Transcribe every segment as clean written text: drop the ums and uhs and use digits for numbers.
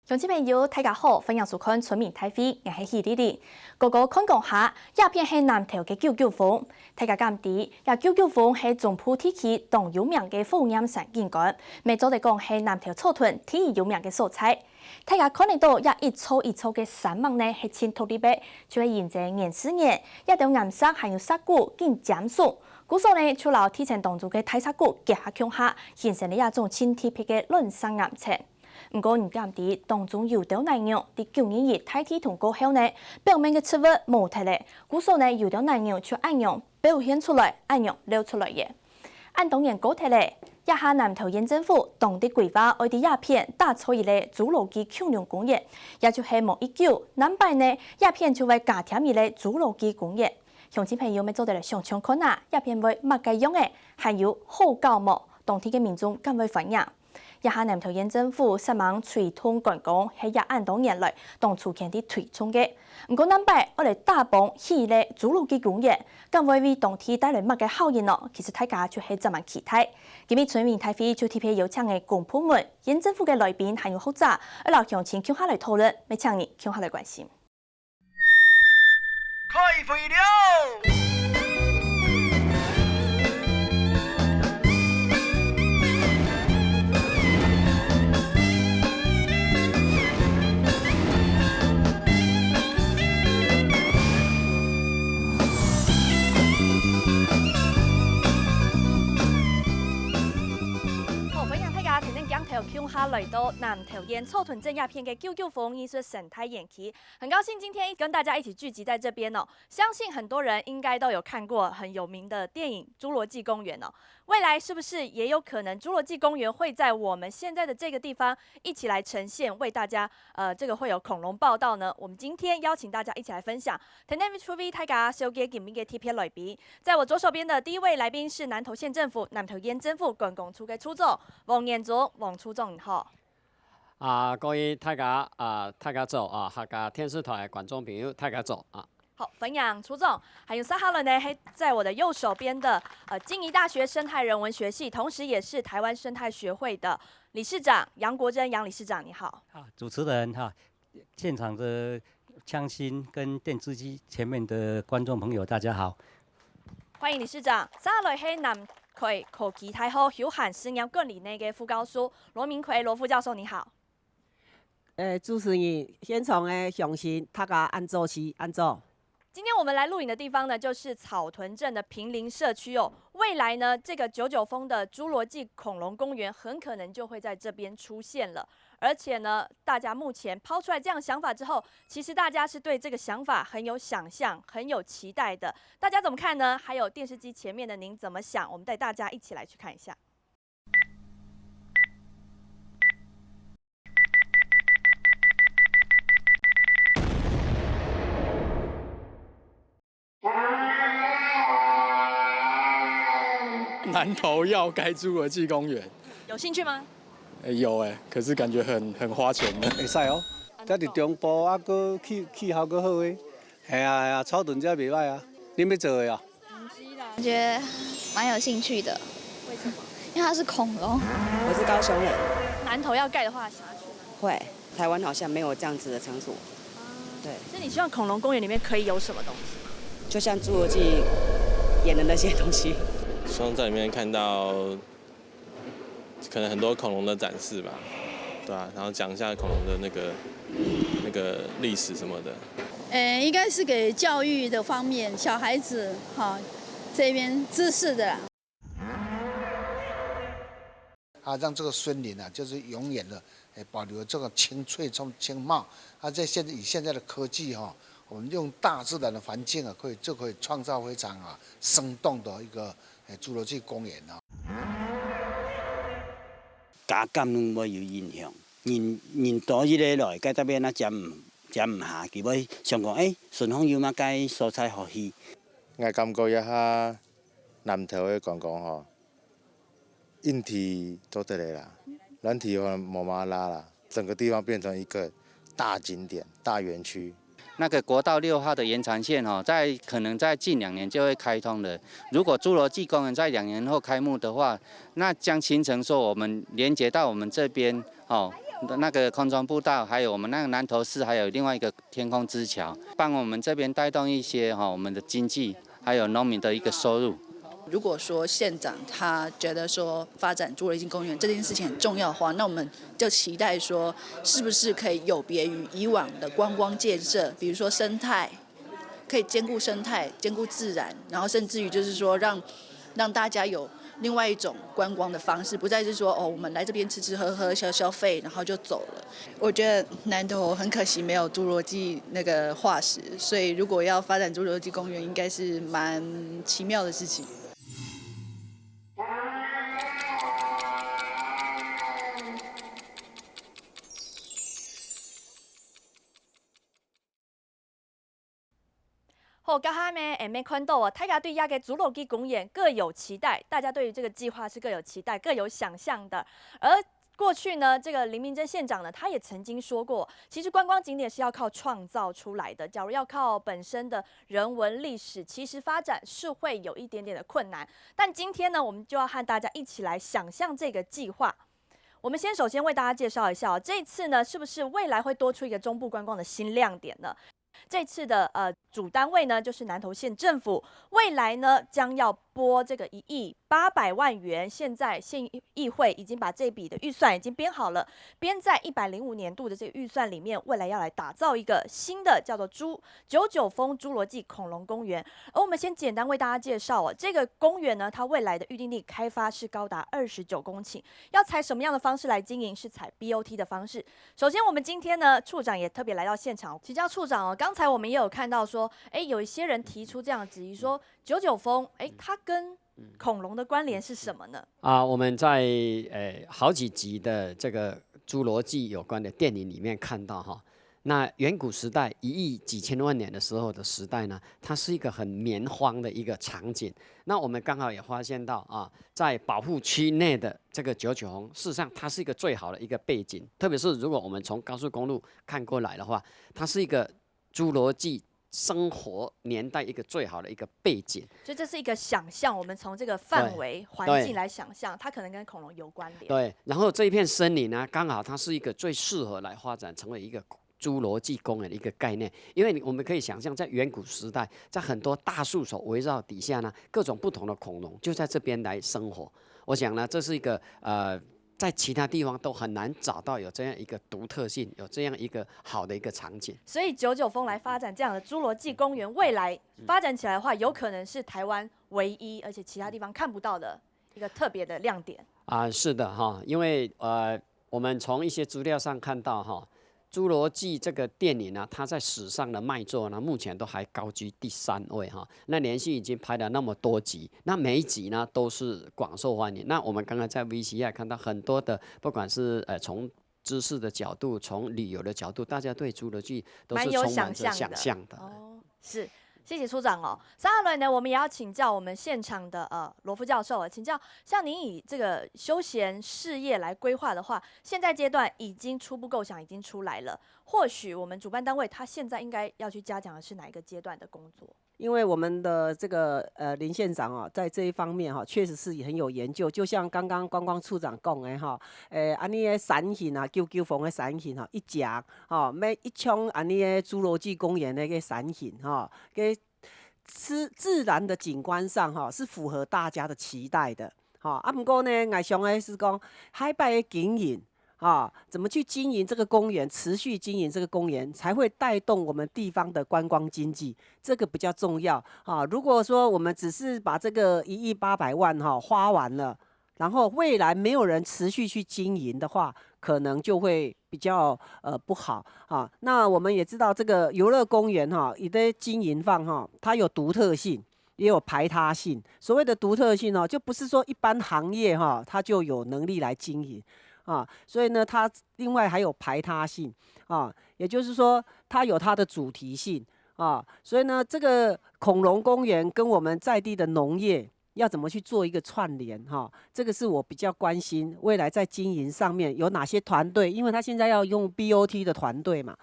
乡亲朋友，大家好，欢迎收看《村民大会》，我是喜丽丽。哥哥看讲下，鸦片是南投的九九峰，大家敢知？也九九峰是中部地区当有名的火焰山景观，每早地讲是南投草屯第一有名的所在。大家看得到，也一簇一簇的山脉呢，是青土地白，就会沿着岩石岩，也有岩石还有峡谷更尖耸。古时呢，除了提前当中的大峡谷夹向下，形成了一种青铁皮的卵山岩层。不过，唔敢知当中有条内容，伫9年热大气通过后呢，表面的刺物冇脱咧。古时呢，有条内容就按样表现出来，按样流出来嘅。按当然高脱咧，一下南投县政府当地规划爱伫鸦片打造一个侏罗纪恐龙公园，也就是毛19南摆呢，鸦片就会加添一个侏罗纪公园。乡亲朋友们做得来上场看啊，鸦片会乜嘅用嘅，还有好搞冇，当地嘅民众敢会反应。一下南投县政府希望推动观光，系也按多年来当初强的推崇嘅。不过南摆我哋大棚起咧侏罗纪公园，咁会为当地带来乜嘅效应咯？其实大家就系这么期待。今日村民大会就特别邀请嘅公部门、县政府嘅来宾还有学者，一路乡亲共下来讨论，咪请你共下来关心。开会了！向下来到南投县草屯镇鸦片的99峰艺术生态园区，很高兴今天跟大家一起聚集在这边哦。相信很多人应该都有看过很有名的电影《侏罗纪公园》哦。未来是不是也有可能《侏罗纪公园》会在我们现在的这个地方一起来呈现，为大家这个会有恐龙报道呢？我们今天邀请大家一起来分享。今天 VTV 大家小给今日的 TP 来宾，在我左手边的第一位来宾是南投县政府南投县政府观光处的处长王彦祖，王处长你好。各位大家大家早客家电视台观众朋友大家早好，分享处长，还有撒哈伦呢，还在我的右手边的静宜大学生态人文学系，同时也是台湾生态学会的理事长杨国珍杨理事长，你好。主持人现场的乡亲跟电视机前面的观众朋友，大家好。欢迎理事长。撒哈伦是南区科技大学休闲实验管理那个副教授罗明奎罗副教授，你好。主持人现场的乡亲，大家安坐是安坐。今天我们来录影的地方呢，就是草屯镇的平林社区哦。未来呢，这个99峰的侏罗纪恐龙公园很可能就会在这边出现了。而且呢，大家目前抛出来这样想法之后，其实大家是对这个想法很有想象、很有期待的。大家怎么看呢？还有电视机前面的您怎么想？我们带大家一起来去看一下。南投要盖侏罗纪公园，有兴趣吗？有可是感觉很花钱的。会使哦，这伫中部个气候个好诶，系啊，草屯这袂歹啊，你要做诶啊？我觉得蛮有兴趣的。为什么？因为它是恐龙。我是高雄人。南投要盖的话，想要去哪？会，台湾好像没有这样子的场所。对。所以你希望恐龙公园里面可以有什么东西？就像侏罗纪演的那些东西。希望在里面看到可能很多恐龙的展示吧，对啊，然后讲一下恐龙的那个历史什么的。应该是给教育的方面，小孩子这边知识的啦。让这个森林就是永远的保留这个青翠青茂。在以现在的科技我们用大自然的环境可以创造非常生动的一个侏罗纪公园加减拢无有影响，人多迄个来，该当要怎食唔下，佢要想讲顺丰有嘛该蔬菜好去。我感觉一下南投的观光硬体做得来啦，软体冇嘛拉啦，整个地方变成一个大景点、大园区。那个国道6号的延长线可能在近2年就会开通了。如果侏罗纪公园在2年后开幕的话，那将形成说我们连接到我们这边那个空中步道，还有我们那个南投市，还有另外一个天空之桥，帮我们这边带动一些我们的经济，还有农民的一个收入。如果说县长他觉得说发展侏罗纪公园这件事情很重要的话，那我们就期待说，是不是可以有别于以往的观光建设，比如说生态，可以兼顾生态、兼顾自然，然后甚至于就是说让大家有另外一种观光的方式，不再是说我们来这边吃吃喝喝、消费，然后就走了。我觉得南投很可惜没有侏罗纪那个化石，所以如果要发展侏罗纪公园，应该是蛮奇妙的事情。好，刚才呢，也没看到大家对亚个侏罗纪公园各有期待，大家对于这个计划是各有期待、各有想象的。而过去呢，这个林明珍县长呢，他也曾经说过，其实观光景点是要靠创造出来的。假如要靠本身的人文历史，其实发展是会有一点点的困难。但今天呢，我们就要和大家一起来想象这个计划。我们首先为大家介绍一下这一次呢，是不是未来会多出一个中部观光的新亮点呢？这次的主单位呢，就是南投县政府，未来呢将要拨这个1.8亿元，现在县议会已经把这笔的预算已经编好了，编在105年度的这个预算里面，未来要来打造一个新的叫做99峰侏罗纪恐龙公园。而我们先简单为大家介绍这个公园呢，它未来的预定地开发是高达29公顷，要采什么样的方式来经营？是采 BOT 的方式。首先，我们今天呢，处长也特别来到现场，请教处长刚才我们也有看到说，有一些人提出这样的质疑，说99峰，它跟恐龙的关联是什么呢？我们在好几集的这个侏罗纪有关的电影里面看到那远古时代1亿几千万年的时候的时代呢，它是一个很棉荒的一个场景。那我们刚好也发现到在保护区内的这个99峰，事实上它是一个最好的一个背景，特别是如果我们从高速公路看过来的话，它是一个侏罗纪生活年代一个最好的一个背景，所以这是一个想象，我们从这个范围环境来想象，它可能跟恐龙有关联。对，然后这一片森林呢，刚好它是一个最适合来发展成为一个侏罗纪公园的一个概念，因为我们可以想象，在远古时代，在很多大树所围绕底下呢，各种不同的恐龙就在这边来生活。我想呢，这是一个在其他地方都很难找到有这样一个独特性，有这样一个好的一个场景。所以99峰来发展这样的侏罗纪公园，未来发展起来的话，有可能是台湾唯一，而且其他地方看不到的一个特别的亮点。是的因为我们从一些资料上看到侏罗纪这个电影呢，它在史上的卖座呢，目前都还高居第3位那连续已经拍了那么多集，那每一集呢都是广受欢迎。那我们刚刚在 VCR 看到很多的，不管是从知识的角度，从旅游的角度，大家对侏罗纪都是充满着想象的。是。谢谢处长接下来呢，我们也要请教我们现场的罗副教授请教，像您以这个休闲事业来规划的话，现在阶段已经初步构想已经出来了，或许我们主办单位他现在应该要去加强的是哪一个阶段的工作？因为我们的这个林县长在这一方面确实是很有研究，就像刚刚观光处长讲的安尼的山形99峰的山形一夹每一冲安尼的侏罗纪公园的个山形给自然的景观上是符合大家的期待的不过呢，我想的是讲海摆的经营怎么去经营这个公园，持续经营这个公园，才会带动我们地方的观光经济，这个比较重要如果说我们只是把这个1.8亿花完了，然后未来没有人持续去经营的话，可能就会比较不好那我们也知道这个游乐公园它的经营方它有独特性，也有排他性。所谓的独特性就不是说一般行业它就有能力来经营所以呢，它另外还有排他性也就是说它有它的主题性所以呢，这个恐龙公园跟我们在地的农业要怎么去做一个串联这个是我比较关心未来在经营上面有哪些团队，因为他现在要用 BOT 的团队嘛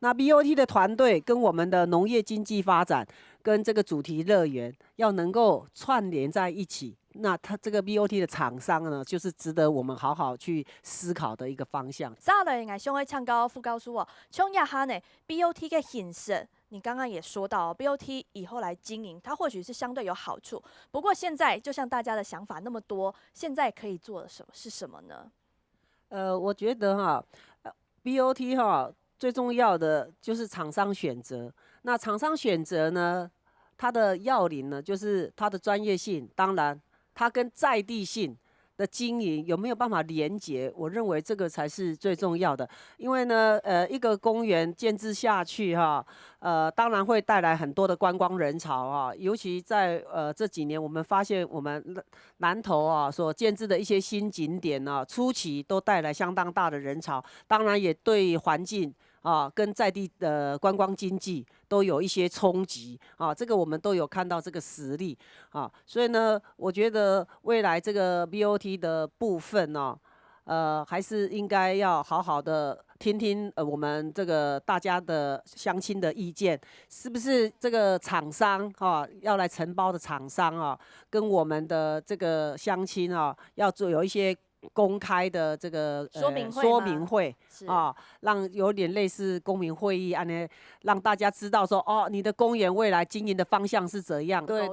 那 BOT 的团队跟我们的农业经济发展跟这个主题乐园要能够串联在一起，那它这个 BOT 的厂商呢，就是值得我们好好去思考的一个方向。再来，我想要请教副教授哦，从亚哈呢 BOT 的形式，你刚刚也说到、哦、BOT 以后来经营，它或许是相对有好处。不过现在就像大家的想法那么多，现在可以做的是什么呢？我觉得哈，BOT 哈最重要的就是厂商选择。那厂商选择呢，它的要领呢，就是它的专业性，当然它跟在地性的经营有没有办法连结？我认为这个才是最重要的。因为呢，一个公园建制下去哈，当然会带来很多的观光人潮啊。尤其在这几年，我们发现我们南投啊所建制的一些新景点啊，初期都带来相当大的人潮，当然也对环境啊跟在地的观光经济都有一些冲击啊。这个我们都有看到这个实例啊。所以呢，我觉得未来这个 BOT 的部分呢、还是应该要好好的听听我们这个大家的乡亲的意见，是不是这个厂商要来承包的厂商跟我们的这个乡亲要有一些公开的这个说明会让有点类似公民会议让大家知道说你的公园未来经营的方向是怎样。对。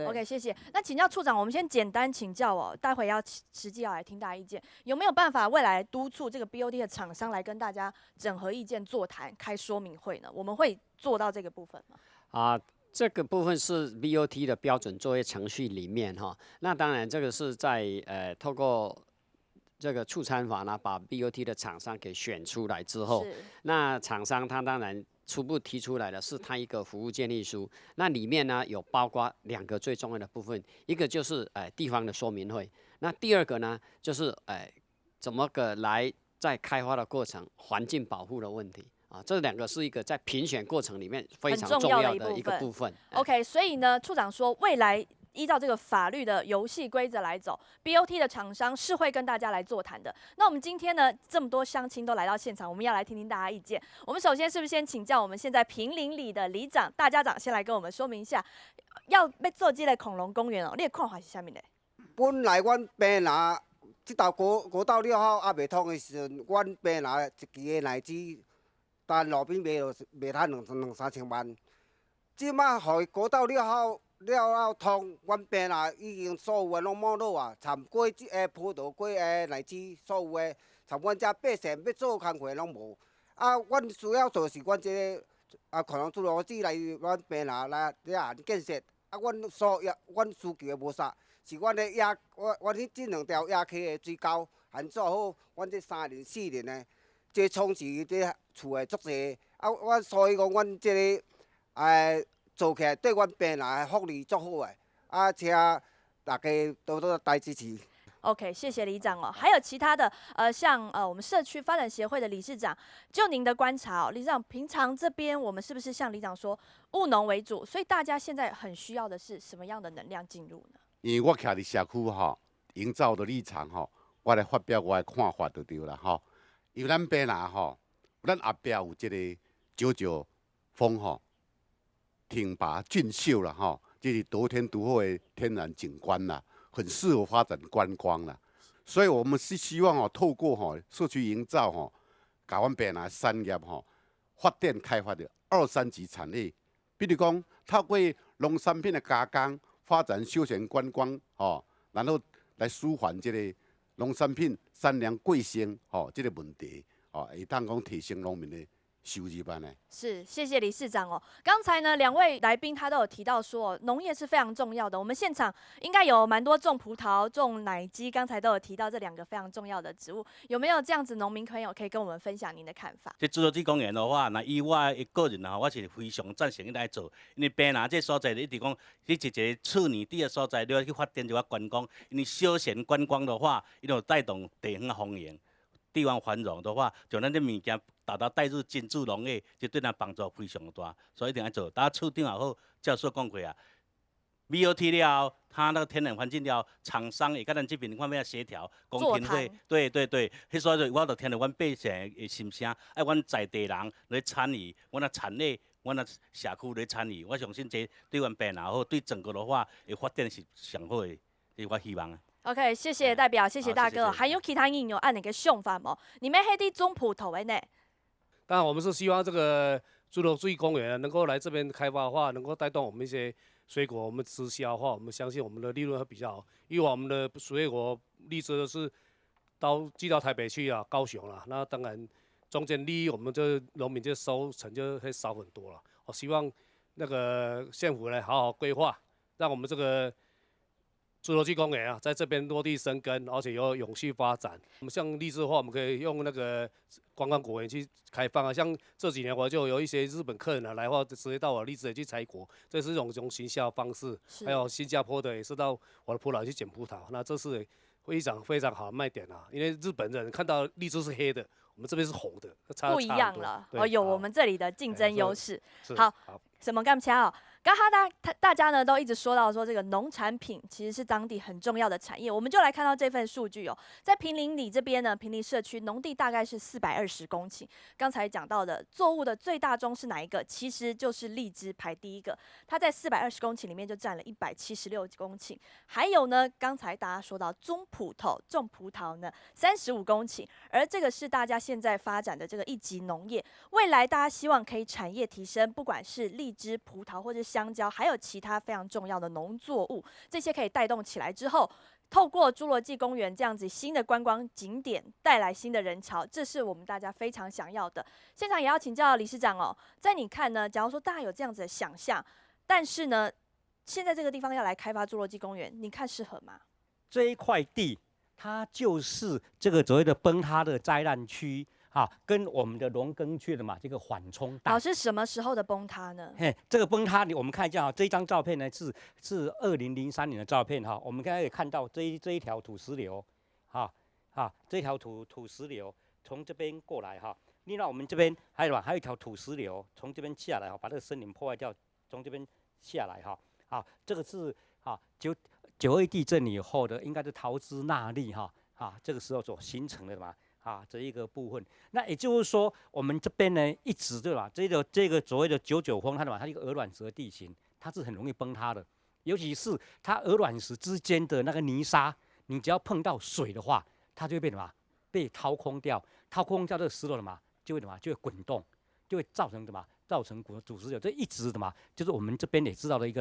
OK， 谢谢。那请教处长，我们先简单请教哦，待会实际要来听大家意见，有没有办法未来督促这个 BOT 的厂商来跟大家整合意见座谈、开说明会呢？我们会做到这个部分吗？这个部分是 BOT 的标准作业程序里面哈。那当然这个是在透过这个促参法呢，把 BOT 的厂商给选出来之后，那厂商他当然初步提出来的是他一个服务建议书，那里面呢有包括2个最重要的部分，一个就是地方的说明会，那第2个呢就是怎么个来在开发的过程环境保护的问题。这2个是一个在评选过程里面非常重要的一个部分。OK， 所以呢，处长说未来依照这个法律的游戏规则来走 ，BOT 的厂商是会跟大家来座谈的。那我们今天呢，这么多乡亲都来到现场，我们要来听听大家意见。我们首先是不是先请教我们现在坪林里的里长大家长先来跟我们说明一下，要做这个恐龙公园哦，你的看法是啥物呢？本来阮平南这道国道6号还袂通的时阵，阮平南一期的奶子，但路边卖就卖摊2、3千万。即摆互国道6号了通，阮平南已经所有的拢没落啊，参过葡萄果乃至所有的，参阮遮百姓要做工课拢无。阮需要做是阮这个可能侏罗纪来阮平南来建设。阮需求的无啥，是阮的野，阮这2条野溪的水沟，还做好，阮这3年4年的，这充实这厝的足济。所以讲阮这个做起来对阮平南的福利足好的，请大家多多来支持。OK， 谢谢里长哦。还有其他的像我们社区发展协会的理事长，就您的观察理事长，平常这边我们是不是像里长说务农为主？所以大家现在很需要的是什么样的能量进入呢？因为我徛伫社区营造的立场我来发表我的看法就对啦因为咱平南咱后壁有一个九九峰挺拔俊秀啦这是得天独厚的天然景观啦。很适合发展观光啦，所以我们是希望透过社区营造把阮平南产业发展开发的2、3级产业，比如讲透过农产品的加工，发展休闲观光然后来舒缓这个农产品产量贵升这个问题会当讲提升农民的收入班呢。是，谢谢理事长哦。刚才呢，2位来宾他都有提到说，农业是非常重要的。我们现场应该有蛮多种葡萄、种奶鸡，刚才都有提到这2个非常重要的植物。有没有这样子农民朋友可以跟我们分享您的看法？这侏罗纪公园的话，那以我个人我是非常赞成来做，因为平南这所在一直讲，这一个处女地的所在，你要去发展这个观光，因为休闲观光的话，一定有带动地方的丰盈。地方繁荣的话，就咱这物件达到带入进驻农业，就对咱帮助非常大，所以一定要做。大家处长也好，教授讲过BOT 了，他那个天然环境了，厂商也跟咱这边方面要协调，公平会，对，迄所以我就听到阮百姓的心声，阮在地人来参与，阮的产业，阮的社区来参与，我相信这对阮平南好，对整个的话，会发展是上好的这是我希望的。OK， 谢谢代表，谢谢大哥。还有其他应用按哪个想法吗？你们黑地种葡萄的呢？当然，我们是希望这个侏罗纪公园能够来这边开发的话，能够带动我们一些水果，我们直销的话，我们相信我们的利润会比较好。因为我们的水果荔枝都是寄到台北去啊、高雄啦，那当然中间利益我们这农民就收成就会少很多了。我希望那个县府来好好规划，让我们这个侏罗纪公园啊，在这边落地生根，而且有永续发展。我们像荔枝的话，我们可以用那个观光果园去开放啊。像这几年我就有一些日本客人来的话，直接到我荔枝园去采果，这是一种行销方式。还有新加坡的也是到我的葡萄去捡葡萄，那这是非常非常好的卖点啊。因为日本人看到荔枝是黑的，我们这边是红的，不一样了。有我们这里的竞争优势。好，什么干不哦？刚刚大家呢都一直说到说这个农产品其实是当地很重要的产业，我们就来看到这份数据哦，在坪林里这边呢，坪林社区农地大概是420公顷。刚才讲到的作物的最大宗是哪一个？其实就是荔枝排第一个，它在420公顷里面就占了176公顷。还有呢，刚才大家说到种葡萄呢35公顷，而这个是大家现在发展的这个一级农业，未来大家希望可以产业提升，不管是荔枝、葡萄或者香蕉，还有其他非常重要的农作物，这些可以带动起来之后，透过侏罗纪公园这样子新的观光景点带来新的人潮，这是我们大家非常想要的。现场也要请教理事长哦，在你看呢，假如说大家有这样子的想象，但是呢，现在这个地方要来开发侏罗纪公园，你看适合吗？这一块地，它就是这个所谓的崩塌的灾难区。跟我们的农耕区的嘛，这个缓冲带。老师，什么时候的崩塌呢？这个崩塌，我们看一下这一张照片呢是2003年的照片我们刚才可以看到这一条土石流，这条土石流从这边过来另外我们这边还有一条土石流从这边下来把这个森林破坏掉，从这边下来这个是9·2地震以后的，应该是桃芝纳利这个时候所形成的嘛。这一个部分，那也就是说，我们这边呢一直对吧？这个所谓的99峰，它一个鹅卵石的地形，它是很容易崩塌的。尤其是它鹅卵石之间的那个泥沙，你只要碰到水的话，它就会被掏空掉。掏空掉这个石头就会滚动，就会造成土石流。这一直就是我们这边也知道的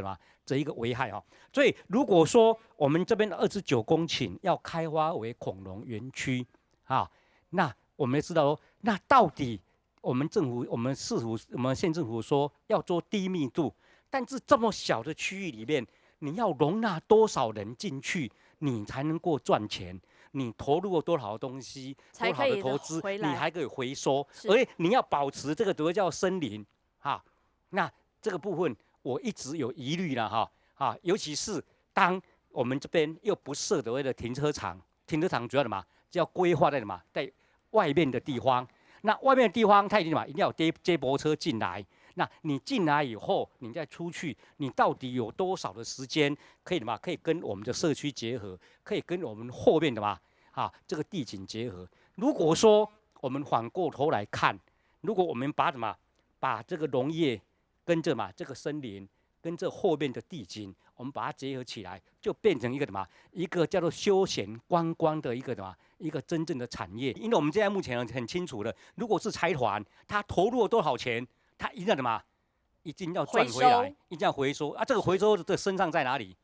这一个危害所以如果说我们这边的29公顷要开发为恐龙园区那我们也知道说，那到底我们县政府说要做低密度，但是这么小的区域里面，你要容纳多少人进去，你才能够赚钱？你投入了多少东西，多少的投资，你还可以回收，而且你要保持这个叫森林那这个部分我一直有疑虑了尤其是当我们这边又不设所谓的停车场主要就要规划在在外面的地方，那外面的地方它一定要有接驳车进来。那你进来以后，你再出去，你到底有多少的时间可以跟我们的社区结合，可以跟我们后面的这个地景结合？如果说我们反过头来看，如果我们把这个农业跟这个森林跟这后面的地景，我们把它结合起来，就变成一个叫做休闲观光的一个真正的产业。因为我们现在目前很清楚的，如果是财团，他投入了多少钱，他一定要赚回来，一定要回收这个回收的身上在哪里？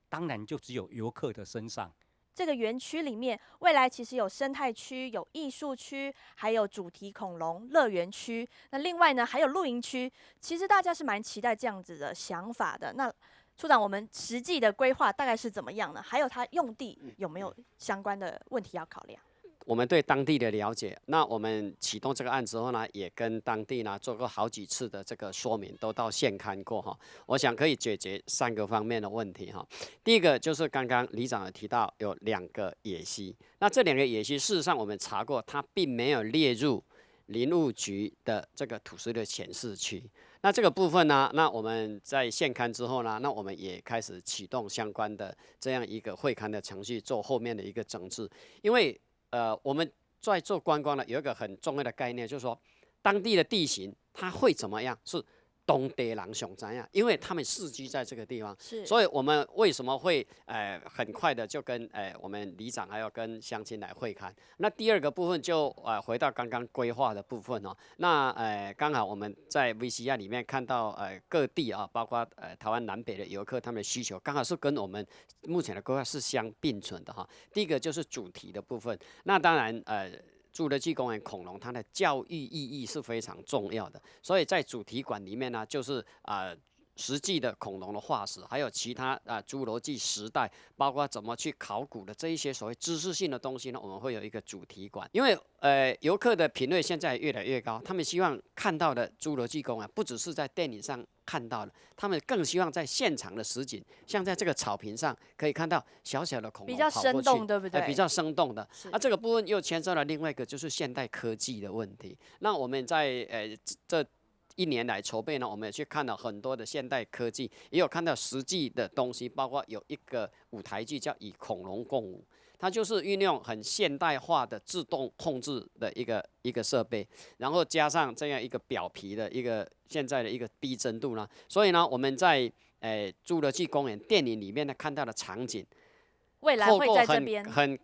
当然就只有游客的身上。这个园区里面，未来其实有生态区、有艺术区，还有主题恐龙乐园区。那另外呢，还有露营区。其实大家是蛮期待这样子的想法的。那处长，我们实际的规划大概是怎么样呢？还有它用地有没有相关的问题要考量？我们对当地的了解，那我们启动这个案之后呢，也跟当地呢做过好几次的这个说明，都到县刊过我想可以解决3个方面的问题第一个就是刚刚里长有提到有2个野溪，那这2个野溪事实上我们查过，它并没有列入林务局的这个土石流显示区。那这个部分呢，那我们在县刊之后呢，那我们也开始启动相关的这样一个会刊的程序，做后面的一个整治，因为我们在做观光呢，有一个很重要的概念，就是说，当地的地形它会怎么样？是当地人上知影，因为他们世居在这个地方，是所以我们为什么会很快的就跟我们里长还有跟乡亲来会勘？那第二个部分就回到刚刚规划的部分哦，那刚好我们在 VCR 里面看到各地啊，包括台湾南北的游客他们的需求，刚好是跟我们目前的规划是相并存的哈。第一个就是主题的部分，那当然侏罗纪公园恐龙它的教育意义是非常重要的，所以在主题馆里面呢，就是实际的恐龙的化石，还有其他侏罗纪时代，包括怎么去考古的这一些所谓知识性的东西呢，我们会有一个主题馆。因为游客的品味现在越来越高，他们希望看到的侏罗纪公园不只是在电影上看到的，他们更希望在现场的实景，像在这个草坪上可以看到小小的恐龙比较跑过去，生动，对不对？比较生动的。这个部分又牵涉了另外一个就是现代科技的问题。那我们在这1年来筹备呢，我们也去看了很多的现代科技，也有看到实际的东西，包括有一个舞台剧叫《与恐龙共舞》，它就是运用很现代化的自动控制的一个设备，然后加上这样一个表皮的现在的一个逼真度呢，所以呢，我们在侏罗纪公园电影里面呢看到的场景，未来会在这边很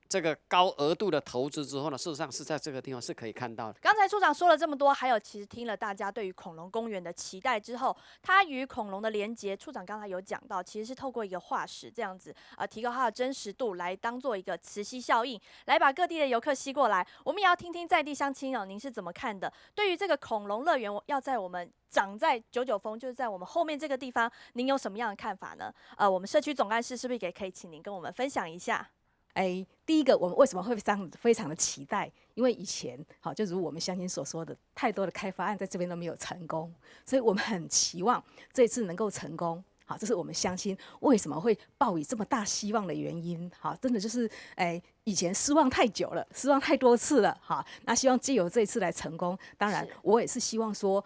这个高额度的投资之后呢，事实上是在这个地方是可以看到的。刚才处长说了这么多，还有其实听了大家对于恐龙公园的期待之后，它与恐龙的连结，处长刚才有讲到，其实是透过一个化石这样子提高它的真实度，来当做一个磁吸效应，来把各地的游客吸过来。我们也要听听在地乡亲哦，您是怎么看的？对于这个恐龙乐园，要在我们长在99峰，就是在我们后面这个地方，您有什么样的看法呢？我们社区总干事是不是也可以请您跟我们分享一下？第一个，我们为什么会非常的期待？因为以前就如我们乡亲所说的，太多的开发案在这边都没有成功，所以我们很期望这次能够成功。好，这是我们乡亲为什么会抱以这么大希望的原因。好，真的就是以前失望太久了，失望太多次了。好，那希望藉由这一次来成功。当然，我也是希望说。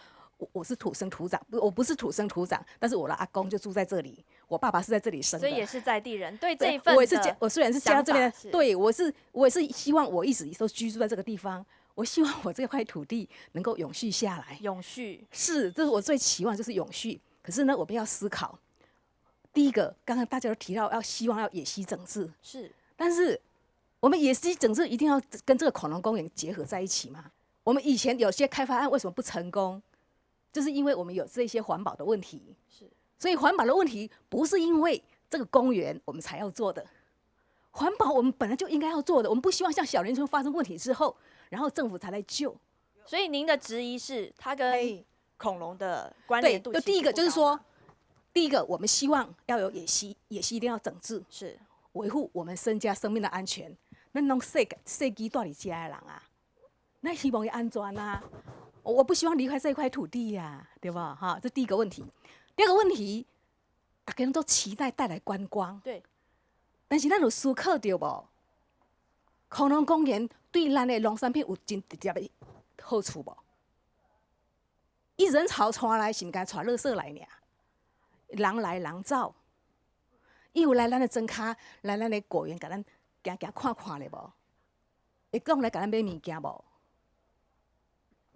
我是土生土长，我不是土生土长，但是我的阿公就住在这里，我爸爸是在这里生的，所以也是在地人。对这一份，我虽然是家这边，对我也是希望我一直都居住在这个地方，我希望我这块土地能够永续下来。永续是，这是我最期望，就是永续。可是呢，我们要思考，第一个，刚刚大家都提到希望要野溪整治，是，但是我们野溪整治一定要跟这个恐龙公园结合在一起吗？我们以前有些开发案为什么不成功？就是因为我们有这些环保的问题，所以环保的问题不是因为这个公园我们才要做的，环保我们本来就应该要做的，我们不希望像小林村发生问题之后，然后政府才来救。所以您的质疑是它跟恐龙的关联度？对，就第一个就是说，第一个我们希望要有野溪，野溪一定要整治，是维护我们身家生命的安全。那弄设计住在家的人啊，那希望要安全啊。我不希望离开这块土地呀，对吧？哈，这第一个问题。第二个问题，大家都期待带来观光，对。但是咱有思考到无？恐龙公园对咱的农产品有真直接的好处无？伊人潮传来是毋该传垃圾来尔，人来人走，伊有来咱的庄脚，来咱的果园，甲咱行行看看咧无？会讲来甲咱买物件无？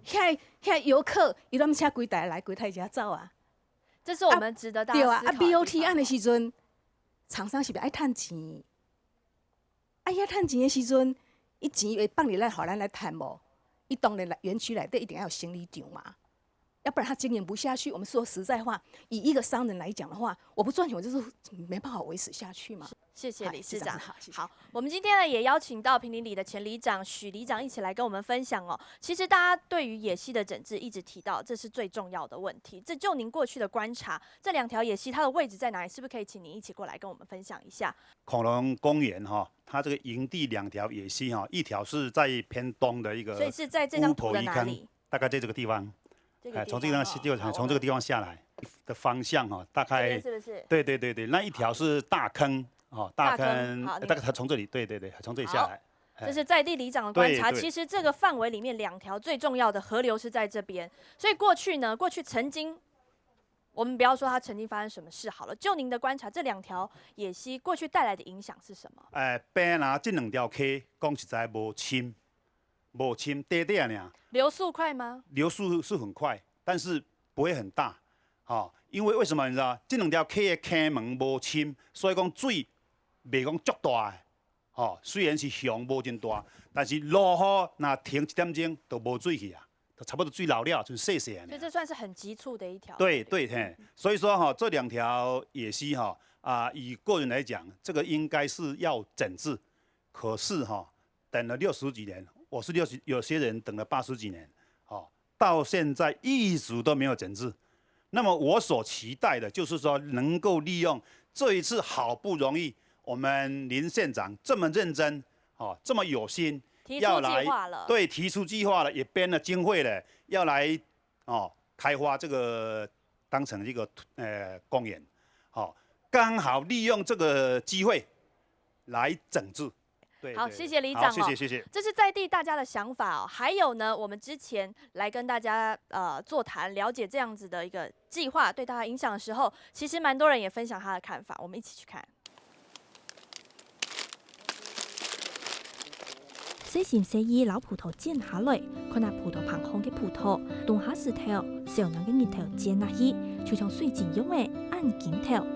遐游客，伊拢车规台来，规台遮走啊。这是我们值得大家思考的地方。对啊，BOT 案的时阵，厂商是不是爱趁钱？遐趁钱的时阵，伊钱会放入来，互咱来趁无？伊当然来园区内底一定要有行李场嘛，要不然他经营不下去。我们说实在话，以一个商人来讲的话，我不赚钱，我就是没办法维持下去嘛。谢谢理事长。好，我们今天呢也邀请到坪林里的前里长许里长一起来跟我们分享哦。其实大家对于野溪的整治一直提到，这是最重要的问题。这就您过去的观察，这2条野溪它的位置在哪里？是不是可以请您一起过来跟我们分享一下？恐龙公园它这个营地2条野溪一条是在偏东的一个，所以是在这张图的哪里？大概在这个地方。从这个从这个地方下来的方向大概是不是？对，那一条是大坑。大坑，大概从这里，对，从这里下来。这是在地里长的观察。其实这个范围里面2条最重要的河流是在这边，所以过去曾经，我们不要说它曾经发生什么事好了，就您的观察，这2条野溪过去带来的影响是什么？边啊，这2条溪讲实在无深，短尔。流速快吗？流速是很快，但是不会很大，因为什么你知道？这两条溪的溪门无深，所以讲水袂讲足大的，虽然是熊无真大，但是落雨那停1点钟就无水去啊，就差不多水老了，就是细细的。所以这算是很急促的一条。对，所以说这2条野溪以个人来讲，这个应该是要整治，可是等了60几年，我是有些人等了80几年，到现在一直都没有整治。那么我所期待的就是说，能够利用这一次好不容易我们林县长这么认真，这么有心，要来提出计划了，也编了经费了，要来开发这个当成一个公园，刚好利用这个机会来整治。好，谢谢里长谢谢。这是在地大家的想法还有呢，我们之前来跟大家座谈，了解这样子的一个计划对大家影响的时候，其实蛮多人也分享他的看法，我们一起去看。细心细意老葡萄剪下来，看那葡萄旁空嘅葡萄，冻下石头，小人嘅日头剪下去，就像水晶样嘅按金头。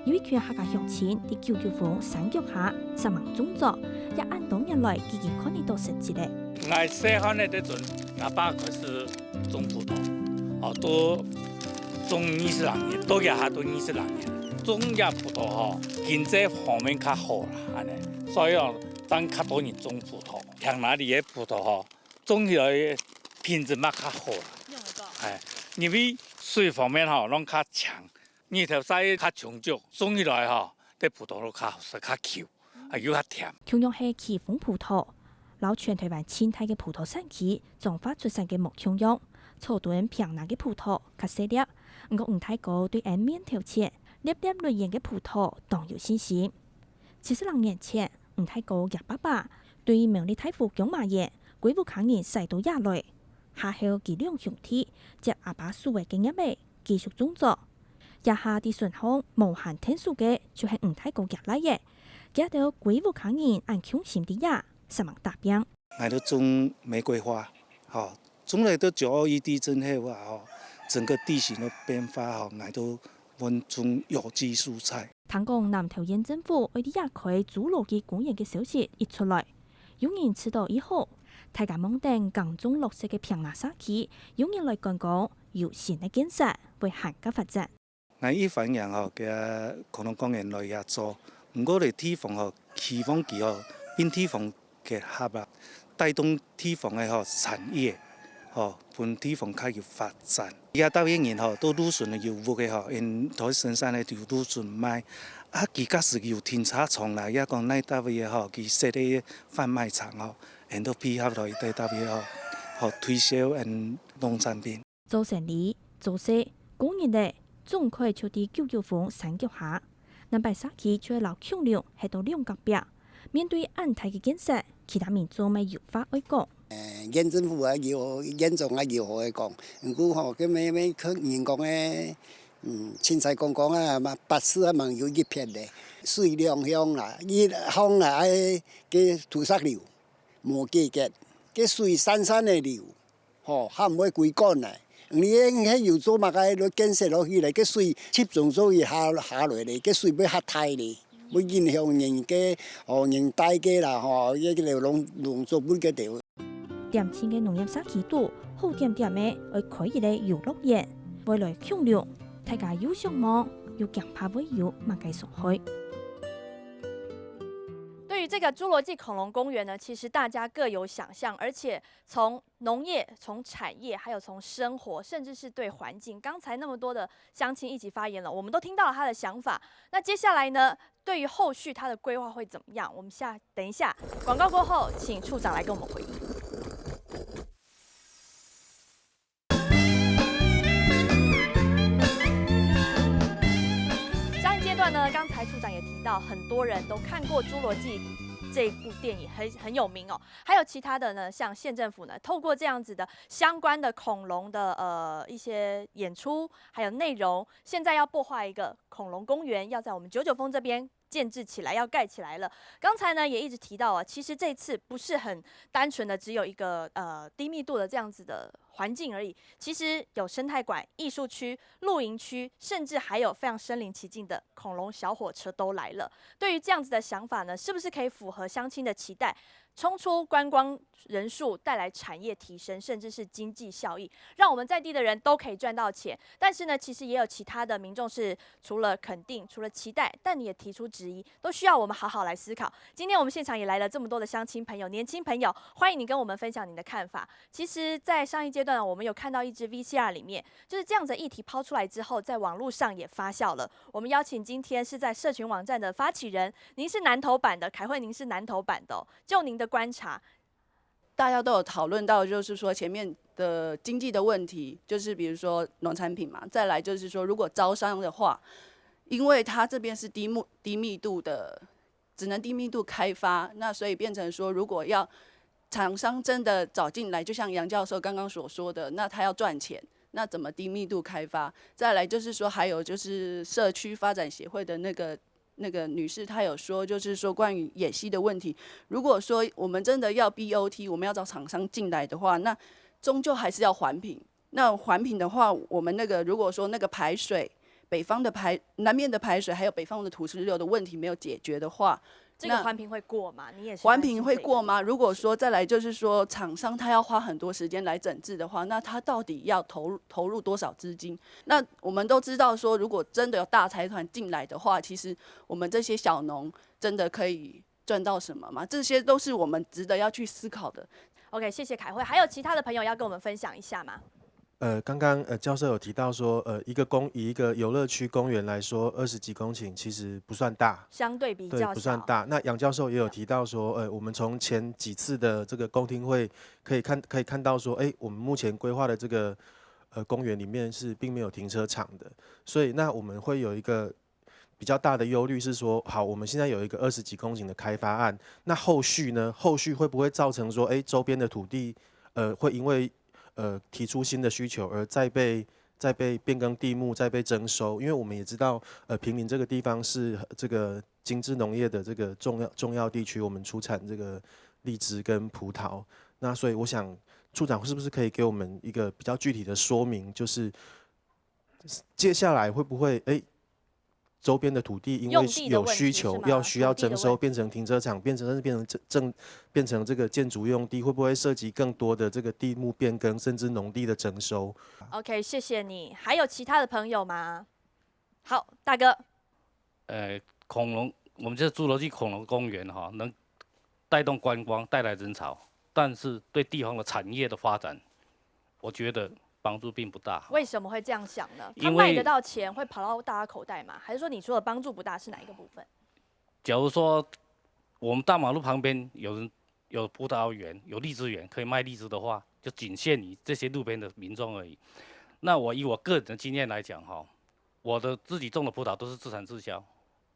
有一群客家乡亲喺99峰山腳下10萬種作，也按多年來漸漸看得到實際咧。我細漢嘅時陣，我爸開始種葡萄，都種20年，到家下都20年。種嘅葡萄經濟方面較好啦，安尼，所以當較多人種葡萄，鄉那裡嘅葡萄種起來品質嘛較好啦，因為水方面攏較強。日頭曬較長足，種起來啲葡萄都較好食、較 Q， 又較甜。同樣係奇豐葡萄，老全台灣青苔嘅葡萄產區，種發出產嘅木同樣，草墩平南嘅葡萄較細粒，唔過唔太高對岸面條切，粒粒類型嘅葡萄當有信心。70年前，唔太高嘅爸爸對明利大夫講馬爺，鬼父抗人勢到亞來，下後佢兩兄弟接阿爸數位經驗嘅繼續種作。一下啲順風無限天數嘅，就係唔太過夾嚟嘅，夾到鬼父抗人按強心啲呀，10萬大兵。我都種玫瑰花，種嚟到921地震後整個地形的變化我都揾種有機蔬菜。聽講南投縣政府為啲亞開侏羅紀公園嘅消息一出來，有人知道以後，大家望定更種綠色嘅平南沙區，有人來講有新嘅建設為行嘅發展。我依反映嘅恐龍公園內也做，唔過嚟地方期望佢邊地方結合啦，帶動地方嘅產業，本地方較有發展。而家到一年都陸續嘅有物嘅因台深山嘅就陸續賣，佢假使有停車場啦，也講那單位佢設啲販賣場因都配合落啲單位推銷農產品。做生意、做事、工業嘅。總可以就喺99峰山腳下，南北沙區就係老強流喺到兩角邊。面對安泰嘅建設，其他民眾咪有話愛講。縣政府要縣長要好嘅講，如果佢咩佢員工嘅，青菜公公80萬有一片嘅，水量向啦，熱風啦，嘅土石流冇計嘅，嘅水山嘅流，嚇唔會歸乾嚟。你喺要做乜嘅？你建設落去嚟，嘅水集中咗去下來嚟，嘅水要下太嚟，會影響人嘅人大嘅啦，一個農作物嘅地。點錢嘅農業沙區度，好點點嘅去開一個遊樂園，未來強流，大家有上網，又驚怕會有乜嘅損害。对于这个侏羅紀恐龍公園呢，其實大家各有想象，而且從農業、從產業，還有從生活，甚至是對環境，剛才那麼多的鄉親一起發言了，我們都聽到了他的想法。那接下來呢，對於後續他的規劃會怎麼樣？我們等一下廣告過後，請處長來跟我們回應。上一階段呢，剛才處長也提到，很多人都看過《侏羅紀》這部電影很有名哦。還有其他的呢，像縣政府呢，透過這樣子的相關的恐龍的一些演出，還有內容，現在要擘畫一個恐龍公園，要在我們99峰這邊建制起来，要盖起来了。刚才呢也一直提到啊，其实这次不是很单纯的只有一个低密度的这样子的环境而已，其实有生态馆、艺术区、露营区，甚至还有非常身临其境的恐龙小火车都来了。对于这样子的想法呢，是不是可以符合乡亲的期待？冲出观光人数，带来产业提升，甚至是经济效益，让我们在地的人都可以赚到钱。但是呢，其实也有其他的民众是除了肯定、除了期待，但也提出质疑，都需要我们好好来思考。今天我们现场也来了这么多的乡亲朋友、年轻朋友，欢迎你跟我们分享你的看法。其实，在上一阶段，我们有看到一支 VCR 里面，就是这样子的议题抛出来之后，在网络上也发酵了。我们邀请今天是在社群网站的发起人，您是南投版的，凯慧您是南投版的哦，就您的观察，大家都有讨论到，就是说前面的经济的问题，就是比如说农产品嘛，再来就是说如果招商的话，因为它这边是低密度的，只能低密度开发，那所以变成说如果要厂商真的找进来，就像杨教授刚刚所说的，那他要赚钱，那怎么低密度开发？再来就是说还有就是社区发展协会的那个女士，她有说，就是说关于野溪的问题。如果说我们真的要 BOT， 我们要找厂商进来的话，那终究还是要环评。那环评的话，我们那个如果说那个排水，南面的排水，还有北方的土石流的问题没有解决的话，这个环评会过吗？你也是环评会过吗？如果说再来就是说厂商他要花很多时间来整治的话，那他到底要投入多少资金？那我们都知道说，如果真的有大财团进来的话，其实我们这些小农真的可以赚到什么吗？这些都是我们值得要去思考的。OK， 谢谢凯慧。还有其他的朋友要跟我们分享一下吗？刚刚教授有提到说，以一个游乐区公园来说，20几公顷其实不算大，相对比较对，不算大。那杨教授也有提到说，我们从前几次的这个公听会可以看到说，我们目前规划的这个公园里面是并没有停车场的，所以那我们会有一个比较大的忧虑是说，好，我们现在有一个20几公顷的开发案，那后续呢？后续会不会造成说，周边的土地会因为提出新的需求而再被变更地目，再被征收？因为我们也知道，坪林这个地方是这个精致农业的这个重要地区，我们出产这个荔枝跟葡萄。那所以我想，处长是不是可以给我们一个比较具体的说明，就是接下来会不会周边的土地因为有需求需要征收，变成停车场，变成这个建筑用地，会不会涉及更多的这个地目变更，甚至农地的征收 ？OK， 谢谢你。还有其他的朋友吗？好，大哥。我们这侏罗纪恐龙公园哈，能带动观光，带来人潮，但是对地方的产业的发展，我觉得帮助并不大。为什么会这样想呢？他因为卖得到钱，会跑到大家口袋吗？还是说你说的帮助不大是哪一个部分？假如说我们大马路旁边有葡萄园、有荔枝园可以卖荔枝的话，就仅限于这些路边的民众而已。那以我个人的经验来讲哈，我的自己种的葡萄都是自产自销，